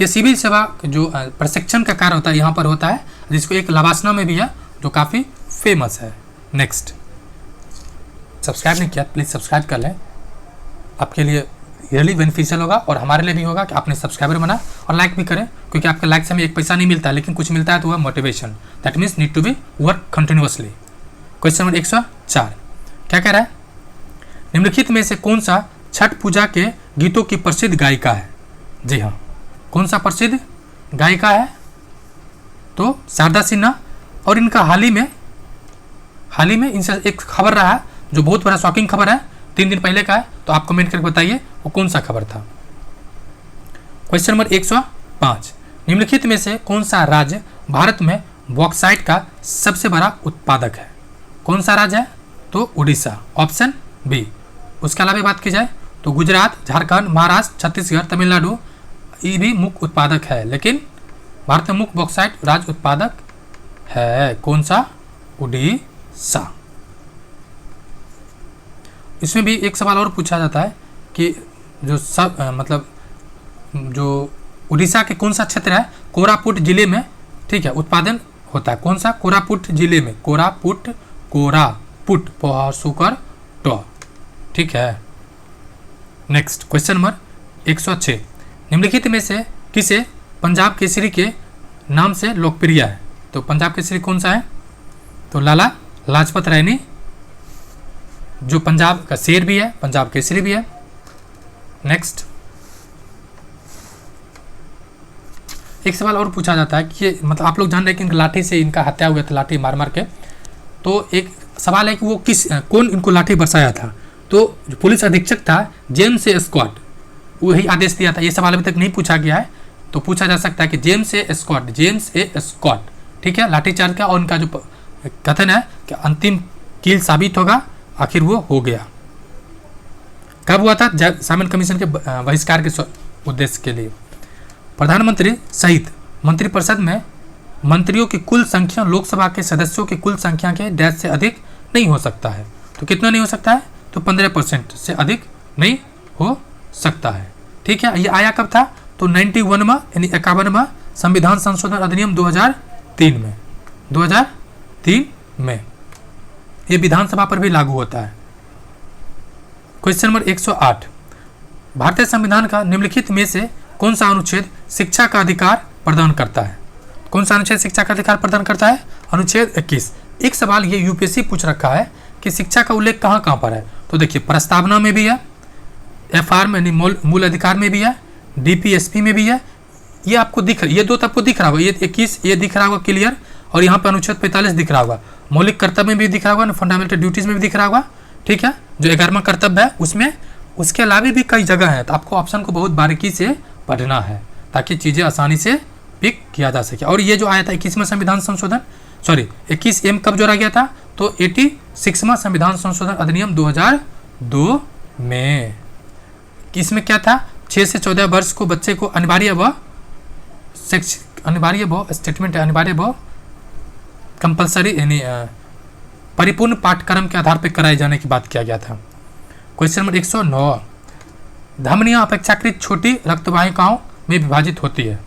ये सिविल सेवा जो प्रशिक्षण का कार्य होता है यहाँ पर होता है, जिसको एक लवासना में भी है, जो काफ़ी फेमस है। नेक्स्ट, सब्सक्राइब नहीं किया प्लीज़ सब्सक्राइब कर लें, आपके लिए रियली बेनिफिशियल होगा और हमारे लिए भी होगा कि आपने सब्सक्राइबर बना, और लाइक भी करें, क्योंकि आपके लाइक से हमें एक पैसा नहीं मिलता है, लेकिन कुछ मिलता है तो वह motivation. That means need to be work continuously. Question number 104 क्या कह रहा है? निम्नलिखित में से कौन सा छठ पूजा के गीतों की प्रसिद्ध गायिका है? जी हाँ, कौन सा प्रसिद्ध गायिका है? तो शारदा सिन्हा। और इनका हाल ही में इनसे एक खबर रहा है जो बहुत बड़ा शॉकिंग खबर है, 3 दिन पहले का है, तो आप कमेंट करके बताइए वो कौन सा खबर था। क्वेश्चन नंबर 105 निम्नलिखित में से कौन सा राज्य भारत में बॉक्साइट का सबसे बड़ा उत्पादक है? कौन सा राज्य है? तो उड़ीसा, ऑप्शन बी। उसके अलावा बात की जाए तो गुजरात, झारखंड, महाराष्ट्र, छत्तीसगढ़, तमिलनाडु, ये भी मुख्य उत्पादक है, लेकिन भारत में मुख्य बॉक्साइट राज्य उत्पादक है कौन सा? उड़ीसा। इसमें भी एक सवाल और पूछा जाता है कि जो मतलब जो उड़ीसा के कौन सा क्षेत्र है कोरापुट जिले में, ठीक है, उत्पादन होता है। कौन सा? कोरापुट जिले में। कोरापुट पोहा सुकर टो, ठीक है। नेक्स्ट क्वेश्चन नंबर 106, निम्नलिखित में से किसे पंजाब केसरी के नाम से लोकप्रिय है? तो पंजाब केसरी कौन सा है? तो लाला लाजपत राय ने, जो पंजाब का शेर भी है, पंजाब केसरी भी है। नेक्स्ट एक सवाल और पूछा जाता है कि ये मतलब आप लोग जान रहे हैं कि इनका लाठी से इनका हत्या हुआ था, लाठी मार मार के। तो एक सवाल है कि वो कौन इनको लाठी बरसाया था? तो जो पुलिस अधीक्षक था जेम्स ए स्कॉट, वही आदेश दिया था। ये सवाल अभी तक नहीं पूछा गया है, तो पूछा जा सकता है कि जेम्स ए स्कॉट, ठीक है, लाठीचार्ज का। और उनका जो कथन है कि अंतिम कील साबित होगा, आखिर वो हो गया। कब हुआ था? साइमन कमीशन के बहिष्कार के उद्देश्य के लिए। प्रधानमंत्री सहित मंत्रिपरिषद में मंत्रियों की कुल संख्या लोकसभा के सदस्यों की कुल संख्या के डैश से अधिक नहीं हो सकता है। तो कितना नहीं हो सकता है? तो 15% से अधिक नहीं हो सकता है, ठीक है। ये आया कब था? तो 91वां यानी 51वां संविधान संशोधन अधिनियम 2003 में ये विधानसभा पर भी लागू होता है। क्वेश्चन नंबर 108, भारतीय संविधान का निम्नलिखित में से कौन सा अनुच्छेद शिक्षा का अधिकार प्रदान करता है? कौन सा अनुच्छेद शिक्षा का अधिकार प्रदान करता है? अनुच्छेद 21। एक सवाल ये यूपीएससी पूछ रखा है कि शिक्षा का उल्लेख कहाँ कहाँ पर है? तो देखिए प्रस्तावना में भी है, एफआर में मूल अधिकार में भी है, डीपीएसपी में भी है। ये आपको ये दो तो आपको दिख रहा होगा, ये 21 ये दिख रहा होगा क्लियर, और यहाँ पे अनुच्छेद 45 दिख रहा होगा। मौलिक कर्तव्य में भी दिख रहा होगा, फंडामेंटल ड्यूटीज में भी दिख रहा होगा, ठीक है। जो 11वां कर्तव्य है उसमें, उसके अलावा भी कई जगह है। तो आपको ऑप्शन को बहुत बारीकी से पढ़ना है ताकि चीज़ें आसानी से पिक किया जा सके। और ये जो आया था 21वां संविधान संशोधन, 21M कब जोड़ा गया था? तो 86वां संविधान संशोधन अधिनियम 2002 में। इसमें क्या था? 6 से 14 वर्ष को बच्चे को अनिवार्य व स्टेटमेंट अनिवार्य व कंपलसरी यानी परिपूर्ण पाठ्यक्रम के आधार पर कराए जाने की बात किया गया था। क्वेश्चन नंबर 109, धमनियाँ अपेक्षाकृत छोटी रक्तवाहिकाओं में विभाजित होती है।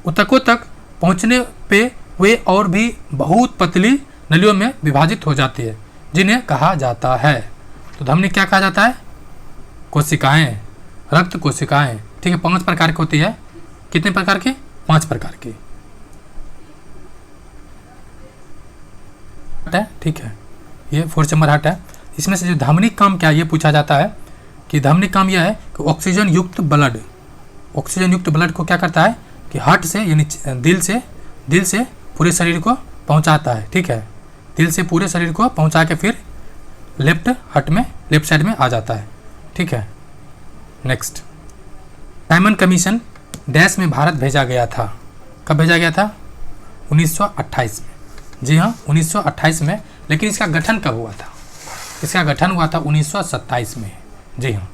ऊतकों तक पहुँचने पे वे और भी बहुत पतली नलियों में विभाजित हो जाती है, जिन्हें कहा जाता है। तो धमनी क्या कहा जाता है? कोशिकाएं, रक्त कोशिकाएं, ठीक है। 5 प्रकार की होती है। कितने प्रकार की? 5 प्रकार की, ठीक है। ये 4 चैम्बर हार्ट है। इसमें से जो धमनी काम क्या है ये पूछा जाता है कि धमनी काम यह है कि ऑक्सीजन युक्त ब्लड को क्या करता है कि हार्ट से यानी दिल से पूरे शरीर को पहुंचाता है, ठीक है। दिल से पूरे शरीर को पहुंचा के फिर लेफ्ट साइड में आ जाता है, ठीक है। नेक्स्ट, साइमन कमीशन डैश में भारत भेजा गया था। कब भेजा गया था? 1928 में। जी हाँ, 1928 में। लेकिन इसका गठन कब हुआ था? इसका गठन हुआ था 1927 में। जी हाँ,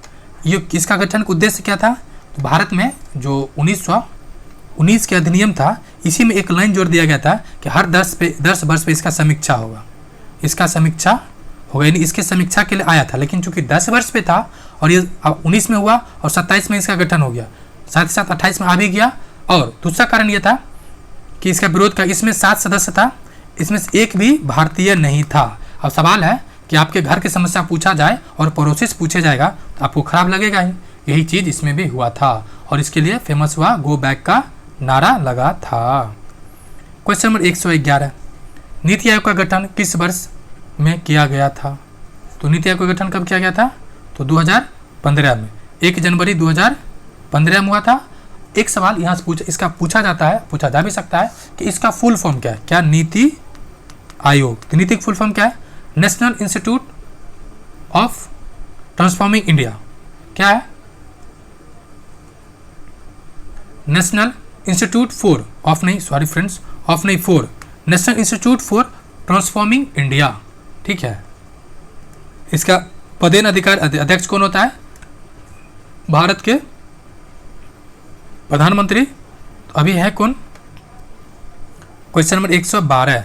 ये इसका गठन का उद्देश्य क्या था? तो भारत में जो 1919 के अधिनियम था, इसी में एक लाइन जोड़ दिया गया था कि हर 10 वर्ष पे इसका समीक्षा होगा। यानी इसके समीक्षा के लिए आया था। लेकिन चूंकि 10 वर्ष पे था और ये 19 में हुआ और 27 में इसका गठन हो गया, साथ ही साथ 28 में आ भी गया। और दूसरा कारण ये था कि इसका विरोध का, इसमें 7 सदस्य था, इसमें से एक भी भारतीय नहीं था। अब सवाल है कि आपके घर की समस्या पूछा जाए और पड़ोसी से पूछे जाएगा तो आपको खराब लगेगा ही। यही चीज़ इसमें भी हुआ था और इसके लिए फेमस हुआ गो बैक का नारा लगा था। क्वेश्चन नंबर 111, नीति आयोग का गठन किस वर्ष में किया गया था? तो नीति आयोग का गठन कब किया गया था? तो 2015 में, 1 जनवरी 2015 में हुआ था। एक सवाल यहाँ से इसका पूछा जा भी सकता है कि इसका फुल फॉर्म क्या है? क्या नीति आयोग, नीति की फुल फॉर्म क्या है? National institute of transforming India. क्या है? National institute for national institute for transforming India, ठीक है। इसका पदेन अधिकार अध्यक्ष कौन होता है? भारत के प्रधानमंत्री। तो अभी है कौन? क्वेश्चन नंबर 112,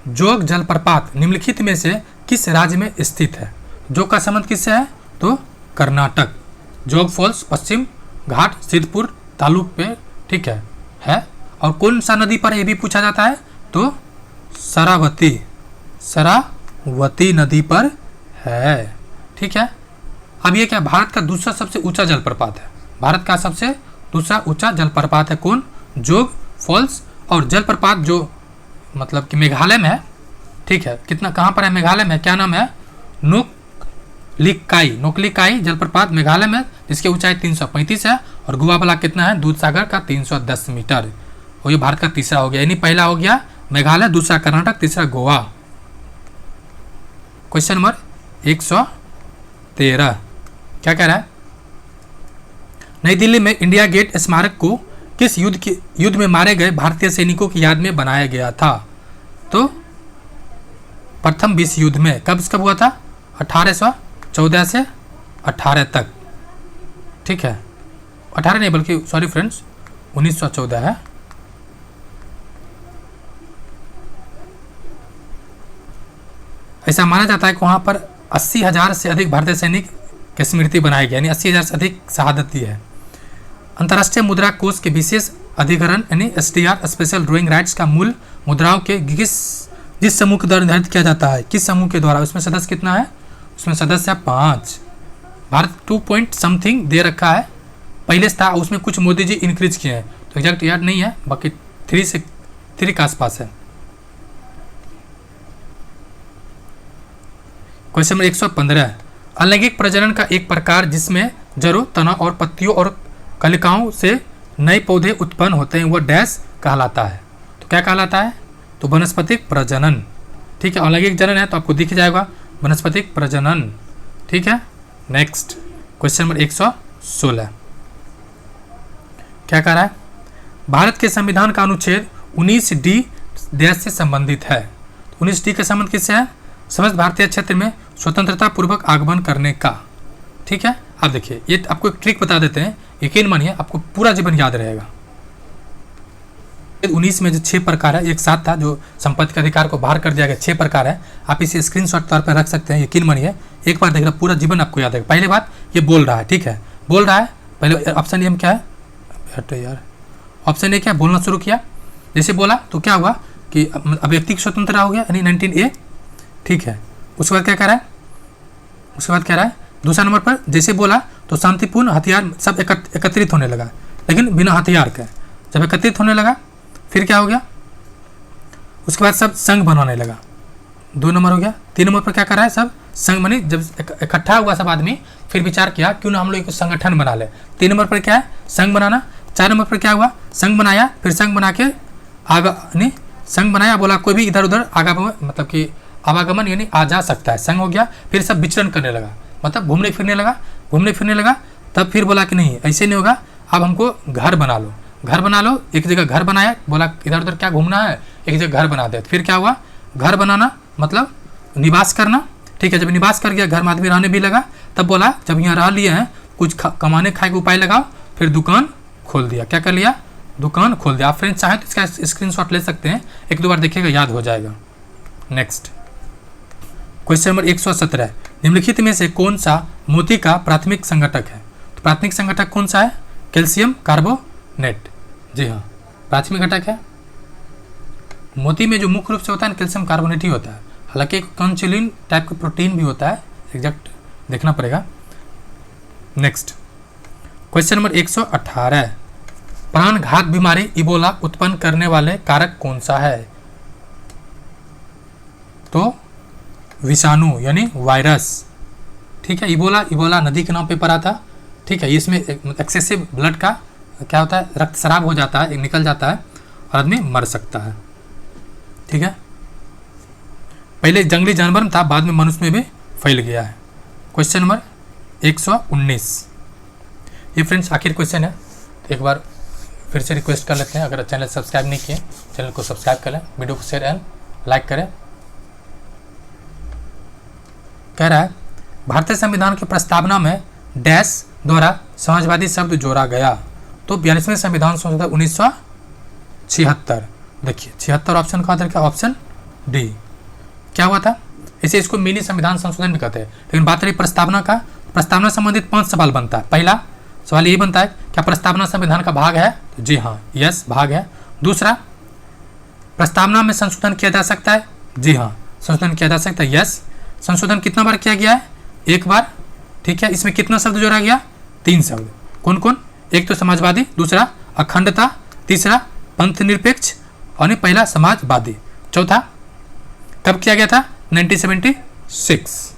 जोग जलप्रपात निम्नलिखित में से किस राज्य में स्थित है? जोग का संबंध किससे है? तो कर्नाटक। जोग फॉल्स पश्चिम घाट सिद्धपुर तालुक पे, ठीक है। और कौन सा नदी पर ये भी पूछा जाता है? तो शरावती नदी पर है, ठीक है। अब ये क्या भारत का दूसरा सबसे ऊंचा जलप्रपात है? भारत का सबसे दूसरा ऊंचा जलप्रपात है कौन? जोग फॉल्स। और जलप्रपात जो मतलब कि मेघालय में है, ठीक है। कितना कहाँ पर है? मेघालय में। क्या नाम है? नोक्लिकाई जलप्रपात मेघालय में, जिसकी ऊंचाई 335 है। और गुहा ब्लॉक कितना है? दूधसागर का 310 मीटर। और ये भारत का तीसरा हो गया, यानी पहला हो गया मेघालय, दूसरा कर्नाटक, तीसरा गोवा। क्वेश्चन नंबर 113 क्या कह रहा है? नई दिल्ली में इंडिया गेट स्मारक को किस युद्ध में मारे गए भारतीय सैनिकों की याद में बनाया गया था? तो प्रथम विश्व युद्ध में। कब हुआ था? 1814 से 18 तक, ठीक है। 18 नहीं बल्कि सॉरी फ्रेंड्स 1914 है। ऐसा माना जाता है कि वहाँ पर 80,000 से अधिक भारतीय सैनिक की स्मृति बनाई गई, यानी 80,000 से अधिक शहादत दी है। अंतर्राष्ट्रीय मुद्रा कोष के विशेष अधिग्रहण यानी SDR स्पेशल ड्राइंग राइट्स का मूल मुद्राओं के जिस समूह के द्वारा निर्धारित किया जाता है, किस समूह के द्वारा? उसमें सदस्य कितना है? उसमें सदस्य 5। भारत 2 पॉइंट समथिंग दे रखा है, पहले था, उसमें कुछ मोदी जी इंक्रीज किए हैं, तो एग्जैक्ट याद नहीं है, बाकी 3 के आसपास है। क्वेश्चन नंबर 115, अलैंगिक प्रजनन का एक प्रकार जिसमें जड़ों, तना और पत्तियों और कलिकाओं से नए पौधे उत्पन्न होते हैं, वह डैश कहलाता है। तो क्या कहलाता है? तो वनस्पतिक प्रजनन, ठीक है। अलैंगिक जनन है तो आपको दिख जाएगा वनस्पतिक प्रजनन, ठीक है। नेक्स्ट क्वेश्चन नंबर 116 क्या कह रहा है? भारत के संविधान का अनुच्छेद 19D देश से संबंधित है। 19D का संबंध किससे है? समस्त भारतीय क्षेत्र में स्वतंत्रता पूर्वक आगमन करने का, ठीक है। अब देखिए, ये आपको एक ट्रिक बता देते हैं, यकीन मानिए आपको पूरा जीवन याद रहेगा। 19 में जो 6 प्रकार है, एक साथ था जो संपत्ति के अधिकार को बाहर कर दिया गया, 6 प्रकार है। आप इसे स्क्रीनशॉट तौर पर रख सकते हैं, यकीन मानिए एक बार देखना पूरा जीवन आपको याद है। पहली बात ये बोल रहा है, ठीक है, बोल रहा है। पहले ऑप्शन ए में क्या है? यार ऑप्शन ए क्या? बोलना शुरू किया, जैसे बोला तो क्या हुआ कि अभिव्यक्ति की स्वतंत्रता हो गया, यानी 19A, ठीक है। उसके बाद क्या कह रहा है? उसके बाद कह रहा है दूसरा नंबर पर जैसे बोला तो शांतिपूर्ण हथियार सब एकत्रित होने लगा, लेकिन बिना हथियार के। जब एकत्रित होने लगा फिर क्या हो गया? उसके बाद सब संघ बनाने लगा, 2 नंबर हो गया। 3 नंबर पर क्या कर रहा है? सब संघ बने, जब इकट्ठा हुआ सब आदमी, फिर विचार किया क्यों ना हम लोग एक संगठन बना ले। 3 नंबर पर क्या है? संघ बनाना। 4 नंबर पर क्या हुआ? संघ बनाया, फिर संघ बना के नहीं संघ बनाया, बोला कोई भी इधर उधर मतलब कि आवागमन यानी आ जा सकता है, संघ हो गया। फिर सब विचरण करने लगा, मतलब घूमने फिरने लगा। तब फिर बोला कि नहीं ऐसे नहीं होगा, अब हमको घर बना लो। एक जगह घर बनाया, बोला इधर उधर क्या घूमना है, एक जगह घर बना दे। फिर क्या हुआ? घर बनाना मतलब निवास करना, ठीक है। जब निवास कर गया, घर में आदमी रहने भी लगा, तब बोला जब यहाँ रह लिए हैं कुछ कमाने खाए के उपाय लगाओ, फिर दुकान खोल दिया। क्या कर लिया? दुकान खोल दिया। आप फ्रेंड्स चाहें तो इसका स्क्रीनशॉट ले सकते हैं, 1-2 बार देखिएगा याद हो जाएगा। नेक्स्ट क्वेश्चन नंबर 117, निम्नलिखित में से कौन सा मोती का प्राथमिक संगठक है? तो प्राथमिक संगठक कौन सा है? कैल्शियम कार्बोनेट, जी हाँ, प्राथमिक घटक है। मोती में जो मुख्य रूप से होता है कैल्शियम कार्बोनेट ही होता है, हालांकि एक कॉन्चुलिन टाइप का प्रोटीन भी होता है, एग्जैक्ट देखना पड़ेगा। नेक्स्ट क्वेश्चन नंबर 118, प्राणघात बीमारी इबोला उत्पन्न करने वाले कारक कौन सा है? तो विषाणु यानी वायरस, ठीक है। इबोला नदी के नाम पे पड़ा था, ठीक है। इसमें एक्सेसिव ब्लड का क्या होता है? रक्त शराब हो जाता है, निकल जाता है और आदमी मर सकता है, ठीक है। पहले जंगली जानवर में था, बाद में मनुष्य में भी फैल गया है। क्वेश्चन नंबर 119, ये फ्रेंड्स आखिर क्वेश्चन है, तो एक बार फिर से रिक्वेस्ट कर लेते हैं, अगर चैनल सब्सक्राइब नहीं किए चैनल को सब्सक्राइब करें, वीडियो को शेयर एंड लाइक करें। कह रहा है भारतीय संविधान की प्रस्तावना में डैश द्वारा समाजवादी शब्द जोड़ा गया। तो 42वें संविधान संशोधन 1976, देखिए 76 ऑप्शन का आंसर क्या, ऑप्शन डी। क्या हुआ था, इसे इसको मिनी संविधान संशोधन भी कहते हैं। लेकिन बात रही प्रस्तावना का, प्रस्तावना संबंधित 5 सवाल बनता है। पहला सवाल ये बनता है, क्या प्रस्तावना संविधान का भाग है, तो जी हाँ, यस भाग है। दूसरा, प्रस्तावना में संशोधन किया जा सकता है, जी हाँ संशोधन किया जा सकता है, यस। संशोधन कितना बार किया गया है, एक बार, ठीक है। इसमें कितना शब्द जोड़ा गया, 3 शब्द। कौन कौन, एक तो समाजवादी, दूसरा अखंडता, तीसरा पंथ निरपेक्ष, और पहला समाजवादी। चौथा कब किया गया था, 1976।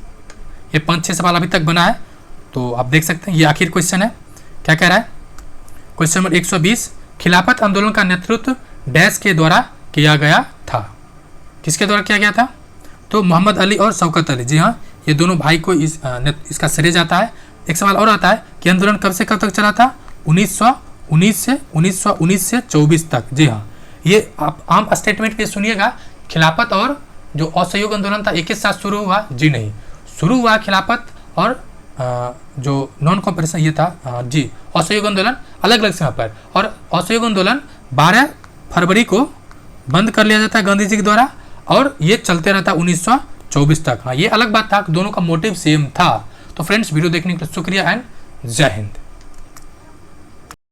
ये 5-6 सवाल अभी तक बना है, तो आप देख सकते हैं। ये आखिर क्वेश्चन है, क्या कह रहा है, क्वेश्चन नंबर 120, खिलाफत आंदोलन का नेतृत्व डैश के द्वारा किया गया था। किसके द्वारा किया गया था, तो मोहम्मद अली और शौकत अली, जी हाँ, ये दोनों भाई को इसका श्रेय जाता है। एक सवाल और आता है कि आंदोलन कब से कब तक चला था, 1919 से 24 तक, जी हाँ। ये आप आम स्टेटमेंट पे सुनिएगा, खिलाफत और जो असहयोग आंदोलन था एक ही साथ शुरू हुआ, जी नहीं, शुरू हुआ खिलाफत और जो नॉन कॉपरेशन ये था, जी असहयोग आंदोलन अलग अलग समय पर, और असहयोग आंदोलन 12 फरवरी को बंद कर लिया जाता है गांधी जी के द्वारा, और ये चलते रहता 1924 तक। हाँ, ये अलग बात था, दोनों का मोटिव सेम था। तो फ्रेंड्स, वीडियो देखने के लिए शुक्रिया एंड जय हिंद।